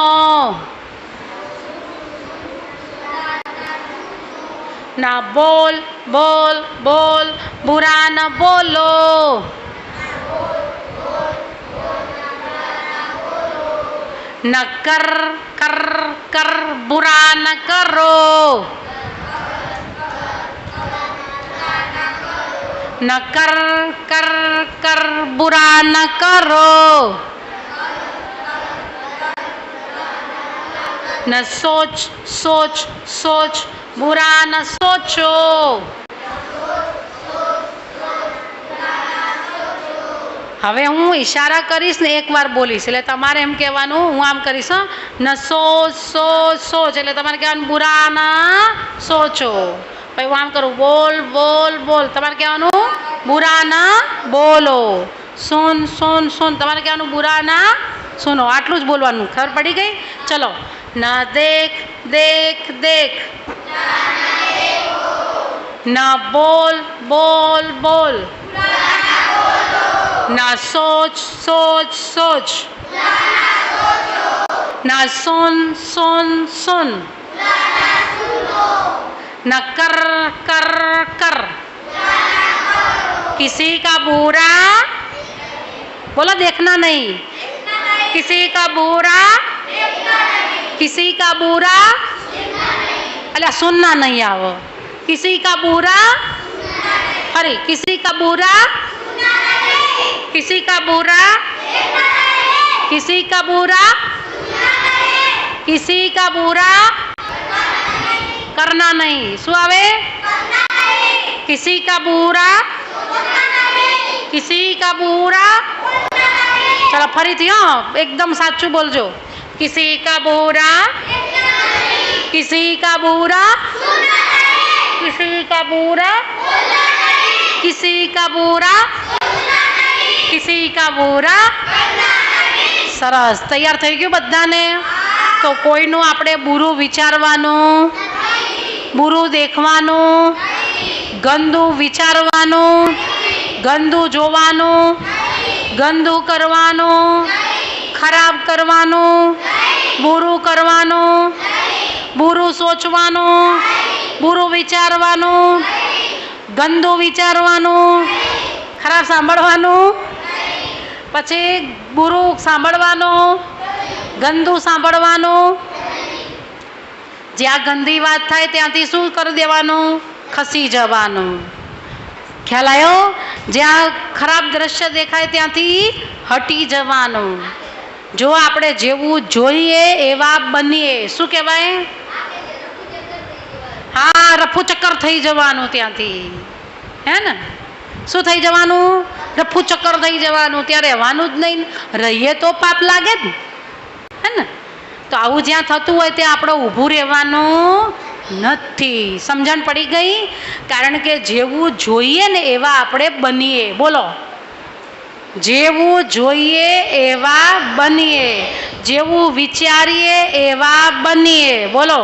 ના બોલ બોલ બોલ બુરા ન બોલો, ન કર કર કર બુરા ન કરો, ન કર કર કર બુરા ન કરો, ન સોચ સોચ સોચ બુરા ન સોચો. હવે હું ઈશારા કરીશ ને એકવાર બોલીશ એટલે તમારે એમ કહેવાનું, હું આમ કરીશ, ન સોચ સોચ સોચ એટલે તમારે કહેવાનું બુરા ના સોચો. પછી હું આમ કરું, બોલ બોલ બોલ, તમારે કહેવાનું બુરા ના બોલો. સુન સુન સુન, તમારે કહેવાનું બુરા ના સુનો. આટલું જ બોલવાનું. ખબર પડી ગઈ? ચલો. ન દેખ દેખ દેખ, ન બોલ બોલ બોલ, ના સોચ સોચ સોચ, ના सुन सुन सुन, न कर कर कर, किसी का बुरा बोलो देखना नहीं, किसी का बुरा किसी का बुरा अल्लाह सुनना नहीं आओ, किसी का बुरा अरे किसी का बुरा किसी का बुरा किसी का बुरा किसी का बुरा करना नहीं, शू आवे किसी का बुरा किसी का बुरा, चलो फरी थी हाँ एकदम साचू बोलजो, किसी का बुरा किसी का बुरा किसी का बुरा किसी का बुरा किसी का बुरा। સરસ, તૈયાર થઈ ગયું બધાને? તો કોઈનું આપણે બુરું વિચારવાનું, બુરું દેખવાનું, ગંદુ વિચારવાનું, ગંદુ જોવાનું, ગંદુ કરવાનું, ખરાબ કરવાનું, બુરું કરવાનું, બુરું સોચવાનું, બુરું વિચારવાનું, ગંદુ વિચારવાનું, ખરાબ સાંભળવાનું, પછી બુરું સાંભળવાનું, ગંદુ સાંભળવાનું, જ્યાં ગંદી વાત થાય ત્યાંથી શું કરી દેવાનું? ખસી જવાનું। ખ્યાલ આવ્યો? જ્યાં ખરાબ દ્રશ્ય દેખાય ત્યાંથી હટી જવાનું। જો આપણે જેવું જોઈએ એવા બનીએ, શું કહેવાય? હા, રફુ ચક્કર થઈ જવાનું ત્યાંથી, હે ને? શું થઈ જવાનું? રફુ ચક્કર થઈ જવાનું, ત્યાં રહેવાનું જ નહીં, રહીએ તો પાપ લાગે ને, હે ને? તો આવું જ્યાં થતું હોય ત્યાં આપણે ઊભું રહેવાનું નથી। સમજણ પડી ગઈ? કારણ કે જેવું જોઈએ ને એવા આપણે બનીએ। બોલો, જેવું જોઈએ એવા બનીએ, જેવું વિચારીએ એવા બનીએ। બોલો,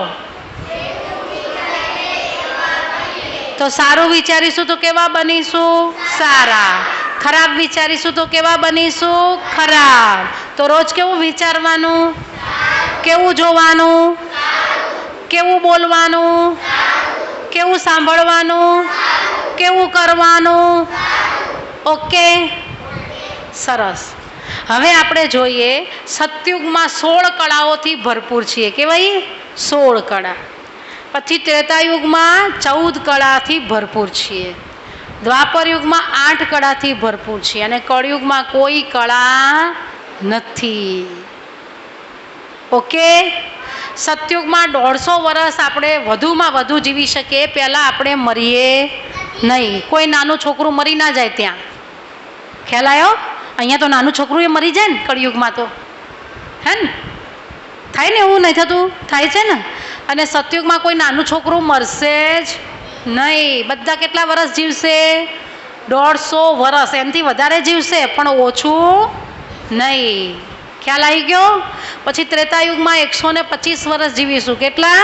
તો સારું વિચારીશું તો કેવા બનીશું? સારા। ખરાબ વિચારીશું તો કેવા બનીશું? ખરાબ। તો રોજ કેવું વિચારવાનું? કેવું જોવાનું? કેવું બોલવાનું? કેવું સાંભળવાનું? કેવું કરવાનું? ઓકે, સરસ। હવે આપણે જોઈએ, સતયુગમાં 16 કળાઓથી ભરપૂર છીએ। કેવાય? 16 કળા। પછી ત્રેતાયુગમાં 14 કળાથી ભરપૂર છીએ, દ્વાપર યુગમાં 8 કળાથી ભરપૂર છીએ, અને કળયુગમાં કોઈ કળા નથી। ઓકે, સતયુગમાં 150 વર્ષ આપણે વધુમાં વધુ જીવી શકીએ, પહેલાં આપણે મરીએ નહીં। કોઈ નાનું છોકરું મરી ના જાય ત્યાં, ખ્યાલ આવ્યો? અહીંયા તો નાનું છોકરું એ મરી જાય ને કળયુગમાં, તો હે ને? થાય ને? એવું નહીં થતું? થાય છે ને? અને સતયુગમાં કોઈ નાનું છોકરું મરશે જ નહીં। બધા કેટલા વર્ષ જીવશે? 150 વર્ષ, એમથી વધારે જીવશે પણ ઓછું નહીં। ખ્યાલ આવી ગયો? પછી ત્રેતાયુગમાં 125 વર્ષ જીવીશું। કેટલા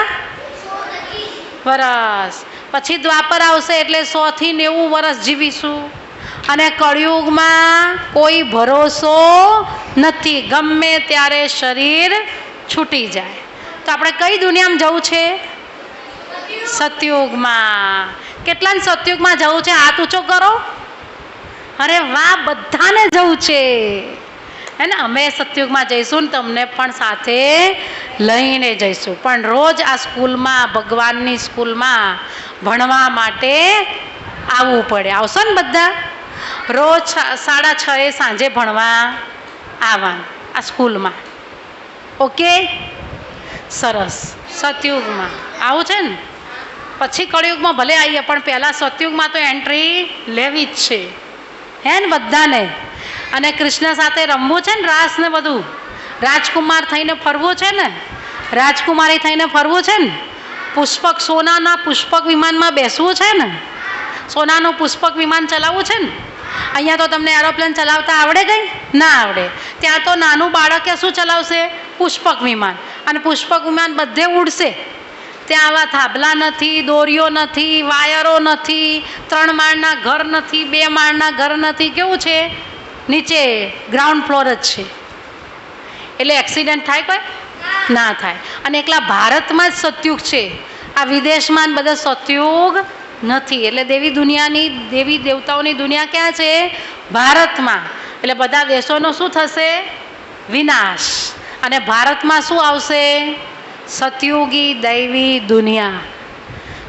વર્ષ? પછી દ્વાપર આવશે એટલે 100 થી 90 વર્ષ જીવીશું। અને કળયુગમાં કોઈ ભરોસો નથી, ગમે ત્યારે શરીર છૂટી જાય। તો આપણે કઈ દુનિયામાં જવું છે? સતયુગમાં। કેટલાને સતયુગમાં જવું છે? હાથ ઊંચો કરો। અરે વાહ, બધાને જવું છે, હે ને? અમે સતયુગમાં જઈશું ને તમને પણ સાથે લઈને જઈશું, પણ રોજ આ સ્કૂલમાં, ભગવાનની સ્કૂલમાં ભણવા માટે આવવું પડે। આવશો ને બધા? રોજ 6:30 સાંજે ભણવા આવવાનું આ સ્કૂલમાં। ઓકે, સરસ। સતયુગમાં આવું છે ને? પછી કળયુગમાં ભલે આવીએ, પણ પહેલાં સતયુગમાં તો એન્ટ્રી લેવી જ છે, હે ને બધાને? અને કૃષ્ણ સાથે રમવું છે ને, રાસ ને બધું, રાજકુમાર થઈને ફરવું છે ને, રાજકુમારી થઈને ફરવું છે ને, પુષ્પક સોનાના પુષ્પક વિમાનમાં બેસવું છે ને, સોનાનું પુષ્પક વિમાન ચલાવવું છે ને। અહીંયા તો તમને એરોપ્લેન ચલાવતા આવડે ગઈ? ના આવડે। ત્યાં તો નાનું બાળકે શું ચલાવશે? પુષ્પક વિમાન। અને પુષ્પક વિમાન બધે ઉડશે, ત્યાં આવા થાંભલા નથી, દોરીઓ નથી, વાયરો નથી, 3 માળના ઘર નથી, 2 માળના ઘર નથી, કેવું છે? નીચે ગ્રાઉન્ડ ફ્લોર જ છે, એટલે એક્સિડન્ટ થાય કોઈ ના થાય. અને એકલા ભારતમાં જ સતયુગ છે, આ વિદેશમાં બધા સતયુગ નથી. એટલે દેવી દેવતાઓની દુનિયા ક્યાં છે? ભારતમાં. એટલે બધા દેશોનો શું થશે? વિનાશ. અને ભારતમાં શું આવશે? સતયુગી દૈવી દુનિયા.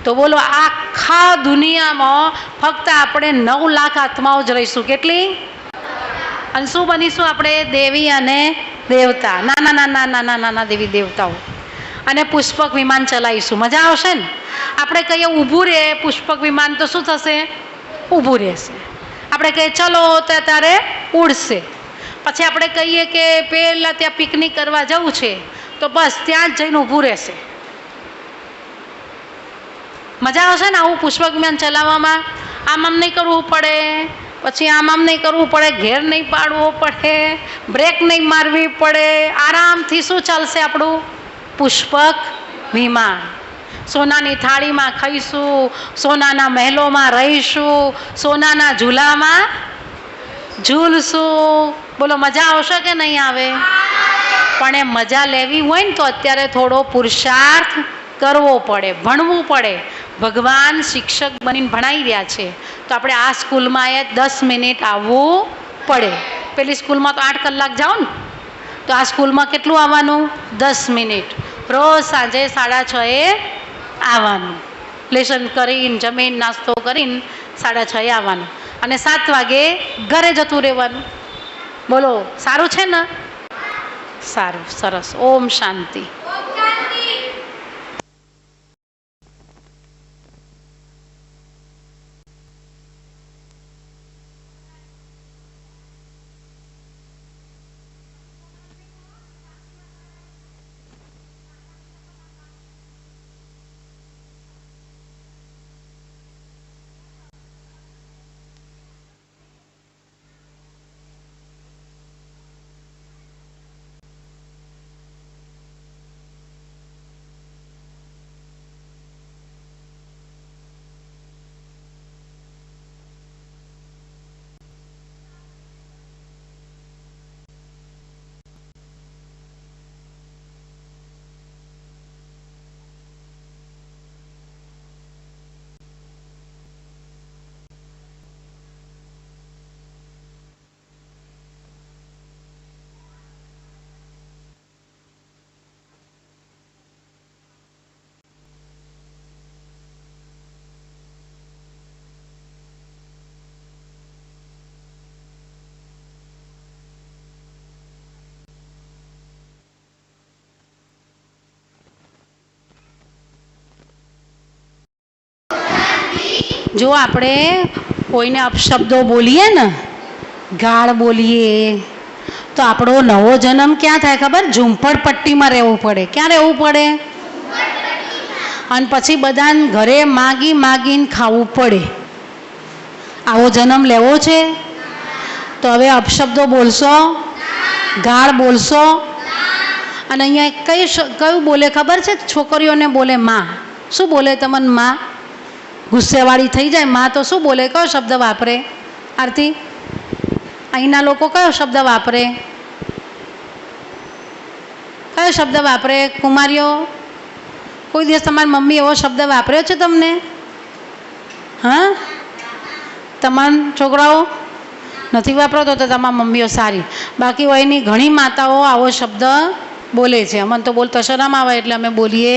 તો બોલો, આખા દુનિયામાં ફક્ત આપણે 9 લાખ આત્માઓ જ રહીશું. કેટલી? અને શું બનીશું આપણે? દેવી અને દેવતા. નાના દેવી દેવતાઓ. અને પુષ્પક વિમાન ચલાવીશું. મજા આવશે ને? આપણે કહીએ ઊભું રહે પુષ્પક વિમાન, તો શું થશે? ઊભું રહેશે. આપણે કહીએ ચલો તો ત્યારે ઉડશે. પછી આપણે કહીએ કે પહેલાં ત્યાં પિકનિક કરવા જવું છે, તો બસ ત્યાં જ જઈને ઊભું રહેશે. મજા આવશે ને આવું પુષ્પક વિમાન ચલાવવામાં? આમ નહીં કરવું પડે, પછી આમ નહીં કરવું પડે, ઘેર નહીં પાડવો પડે, બ્રેક નહીં મારવી પડે, આરામથી શું ચાલશે આપણું પુષ્પક વિમાન. સોનાની થાળીમાં ખાઈશું, સોનાના મહેલોમાં રહીશું, સોનાના ઝૂલામાં ઝૂલશું. બોલો, મજા આવશે કે નહીં આવે? પણ એ મજા લેવી હોય ને તો અત્યારે થોડો પુરુષાર્થ કરવો પડે, ભણવું પડે. ભગવાન શિક્ષક બનીને ભણાવી રહ્યા છે, તો આપણે આ સ્કૂલમાં 10 મિનિટ આવવું પડે. પેલી સ્કૂલમાં તો 8 કલાક જાઓ ને, તો આ સ્કૂલમાં કેટલું આવવાનું? 10 મિનિટ. રોજ સાંજે 6:30 આવવાનું. લેસન કરીને, જમીન નાસ્તો કરીને 6:30 આવવાનું. અને 7 વાગે ઘરે જતું રહેવાનું. બોલો, સારું છે ને? સારું, સરસ. ઓમ શાંતિ. જો આપણે કોઈને અપશબ્દો બોલીએ ને, ગાળ બોલીએ, તો આપણો નવો જન્મ ક્યાં થાય ખબર? ઝૂંપડપટ્ટીમાં રહેવું પડે. ક્યાં રહેવું પડે? અને પછી બધાને ઘરે માગીને ખાવું પડે. આવો જન્મ લેવો છે? તો હવે અપશબ્દો બોલશો, ગાળ બોલશો. અને અહીંયા કયું બોલે ખબર છે? છોકરીઓને બોલે માં. શું બોલે તમને માં? ગુસ્સેવાળી થઈ જાય માં તો શું બોલે? કયો શબ્દ વાપરે? આરતી, અહીંના લોકો કયો શબ્દ વાપરે? કયો શબ્દ વાપરે? કુમારીઓ, કોઈ દિવસ તમારી મમ્મી એવો શબ્દ વાપર્યો છે તમને? હા, તમારા છોકરાઓ નથી વાપરતો તો તમારી મમ્મીઓ સારી. બાકી એની ઘણી માતાઓ આવો શબ્દ બોલે છે. અમને તો બોલતા શરમ આવે એટલે અમે બોલીએ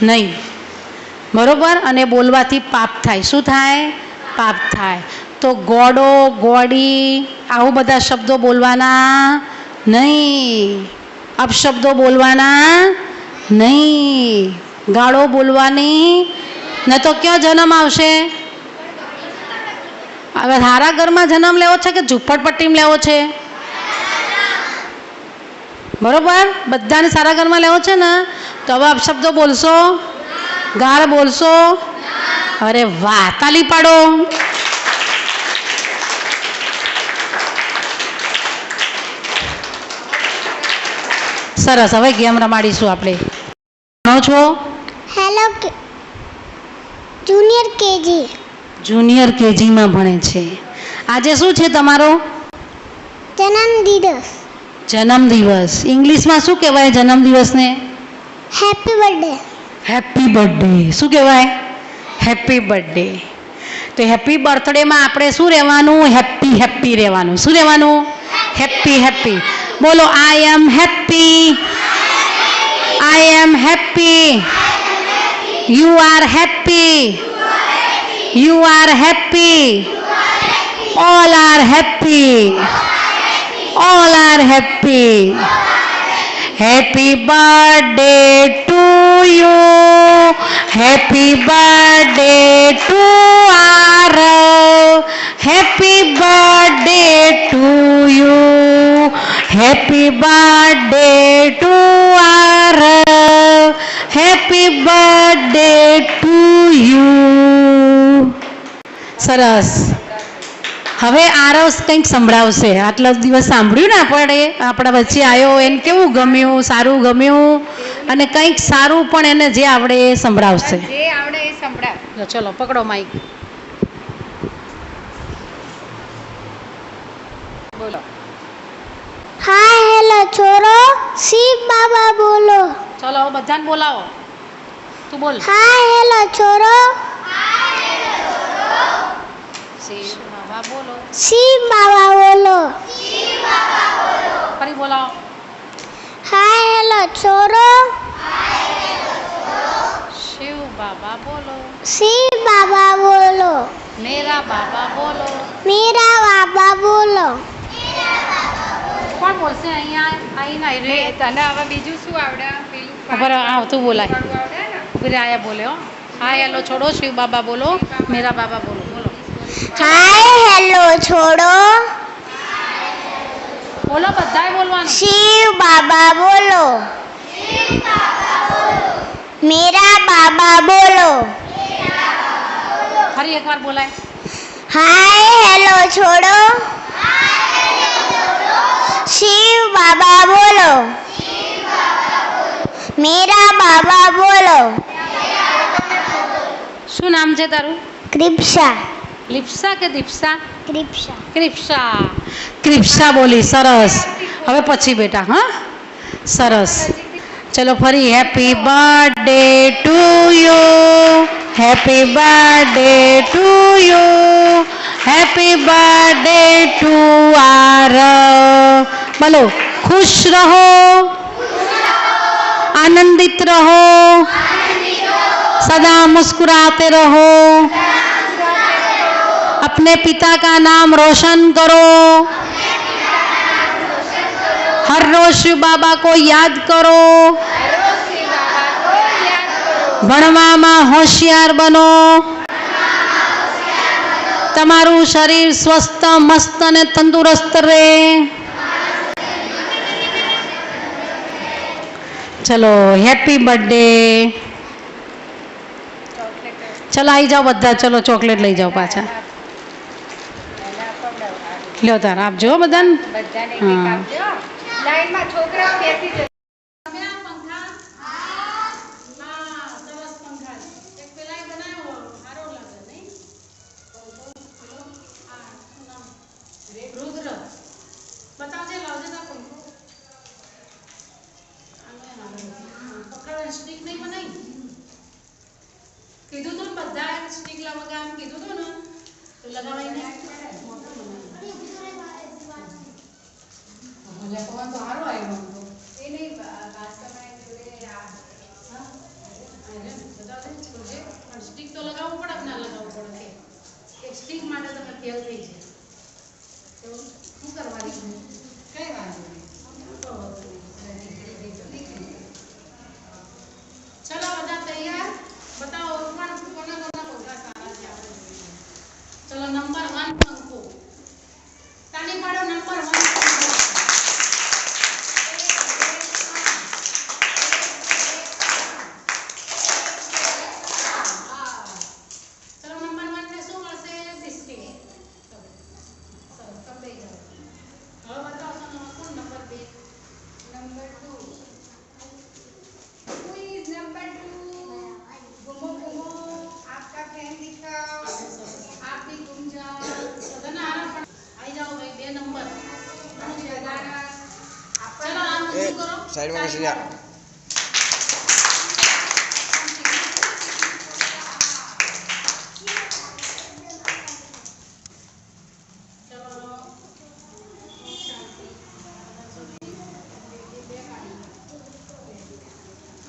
નહીં. બરોબર? અને બોલવાથી પાપ થાય. શું થાય? પાપ થાય. તો ગોડો, ગોડી, આવું બધા શબ્દો બોલવાના નહીં. અપશબ્દો બોલવાના નહીં. ગાળો બોલવાની ન તો ક્યાં જન્મ આવશે? હવે સારા ઘરમાં જન્મ લેવો છે કે ઝૂંપડપટ્ટીમાં લેવો છે? બરોબર? બધાને સારા ઘરમાં લેવો છે ને, તો હવે અપશબ્દો બોલશો, ગાળ બોલશો. અરે વાહ, તાલી પાડો. સરસ. હવે ગેમ રમાડીશું આપણે. ભણો છો? Hello, junior KG. જુનિયર કેજીમાં ભણે છે. આજે શું છે તમારો? જન્મદિવસ. જન્મદિવસ. ઇંગ્લિશમાં શું કહેવાય જન્મદિવસને? Happy birthday. Happy birthday. શું કહેવાય? Happy birthday. તો હેપી બર્થડેમાં આપણે શું રહેવાનું? હેપી હેપી રહેવાનું. શું રહેવાનું? Happy happy. બોલો, I am happy. I am happy. You are happy. You are happy. All are happy. All are happy. Happy birthday to you. Happy birthday to Aarav. Happy birthday to you. Happy birthday to Aarav. Happy birthday to you. સરસ. હવે આરવ કંઈક સંભળાવશે. આટલા દિવસ સાંભળ્યું ને આપણે, આપણા વચ્ચે આવ્યો, એને કેવું ગમ્યું? સારું ગમ્યું. અને કંઈક સારું પણ એને જે આવડે એ સંભળાવશે. જે આવડે એ સંભળાવ. ચલો પકડો માઈક. બોલો. હાય હેલો છોરો, શિવ બાબા બોલો. ચલો હવે બધાને બોલાવો. તું બોલ. હાય હેલો છોરો, શિવ બાબા બોલો. શિવ બાબા બોલો. ફરી બોલાવો. હાય હેલો છોરો, શિવ બાબા બોલો. શિવ બાબા બોલો. મેરા બાબા બોલો. મીરા બાબા બોલો. કોણ બોલશે? અહીંયા આવીને આવી રે. તને હવે બીજું શું આવડે? પેલું ખબર આવતું બોલાય. પાડવું આવડે ને? ઉભી રે, આયા બોલે હો. હાય હેલો છોડો, શિવ બાબા બોલો. મેરા બાબા બોલો. બોલો હાય હેલો છોડો, બોલો, બધાએ બોલવાનું. શિવ બાબા બોલો. મીરા બાબા બોલો. ફરી એકવાર બોલાય. હાય હેલો છોડો, શિવ બાબા બોલો. મીરા બાબા બોલો. શું નામ છે તારું? ક્રિપ્સા. લિપ્સા કે દીપ્સા? ક્રિપ્સા. ક્રિપ્સા. ક્રિપ્સા બોલી. સરસ. હવે પછી બેટા, હા, સરસ. ચલો ફરી. Happy birthday to you. Happy birthday to you. Happy birthday to Aarav. બોલો, खुश रहो, आनंदित रहो, सदा मुस्कुराते रहो, अपने पिता का नाम रोशन करो, हर रोज शिव बाबा को याद करो, ભણવામાં હોશિયાર બનો, તમારું શરીર સ્વસ્થ મસ્ત અને તંદુરસ્ત રહે. ચલો હેપી બર્થડે. ચલો આવી જાઓ બધા. ચલો ચોકલેટ લઈ જાઓ પાછા. લ્યો તાર આપજો બધાને. બધાને એક એક આપજો. લાઈનમાં છોકરાઓ બેસી જશે. કીધું તું ને બધા સ્ટીક લાવવા આમ કીધું તું ને તો લગાવાઈને તો સારો આવ્યો એ નહીં પણ સ્ટીક તો લગાવવું પડે કે ના લગાવવું પડે કે એક સ્ટીક માટે તમે ફેલ થઈ જાય તો શું કરવાની કઈ વાત નહીં. ચલો બધા તૈયાર? बताओ कोना कोना पौधा सारा છે આપણે. ચલો નંબર 1 અંકો તાલી પાડો. નંબર 1 ચલો નંબર 1 ને શું મળશે? બિસ્કિટ. સરસ તમે જાઓ. હવે એ સાઈડમાં બેસી જા.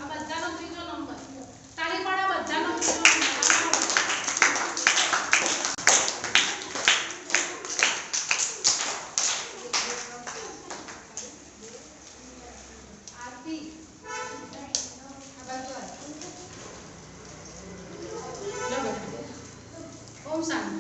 આ બધાનો ત્રીજો નંબર. તાળી પાડો બધાનો ત્રીજો નંબર. આરતી આ બાજુ આવ. લો બેટા. ઓમ શાંતિ.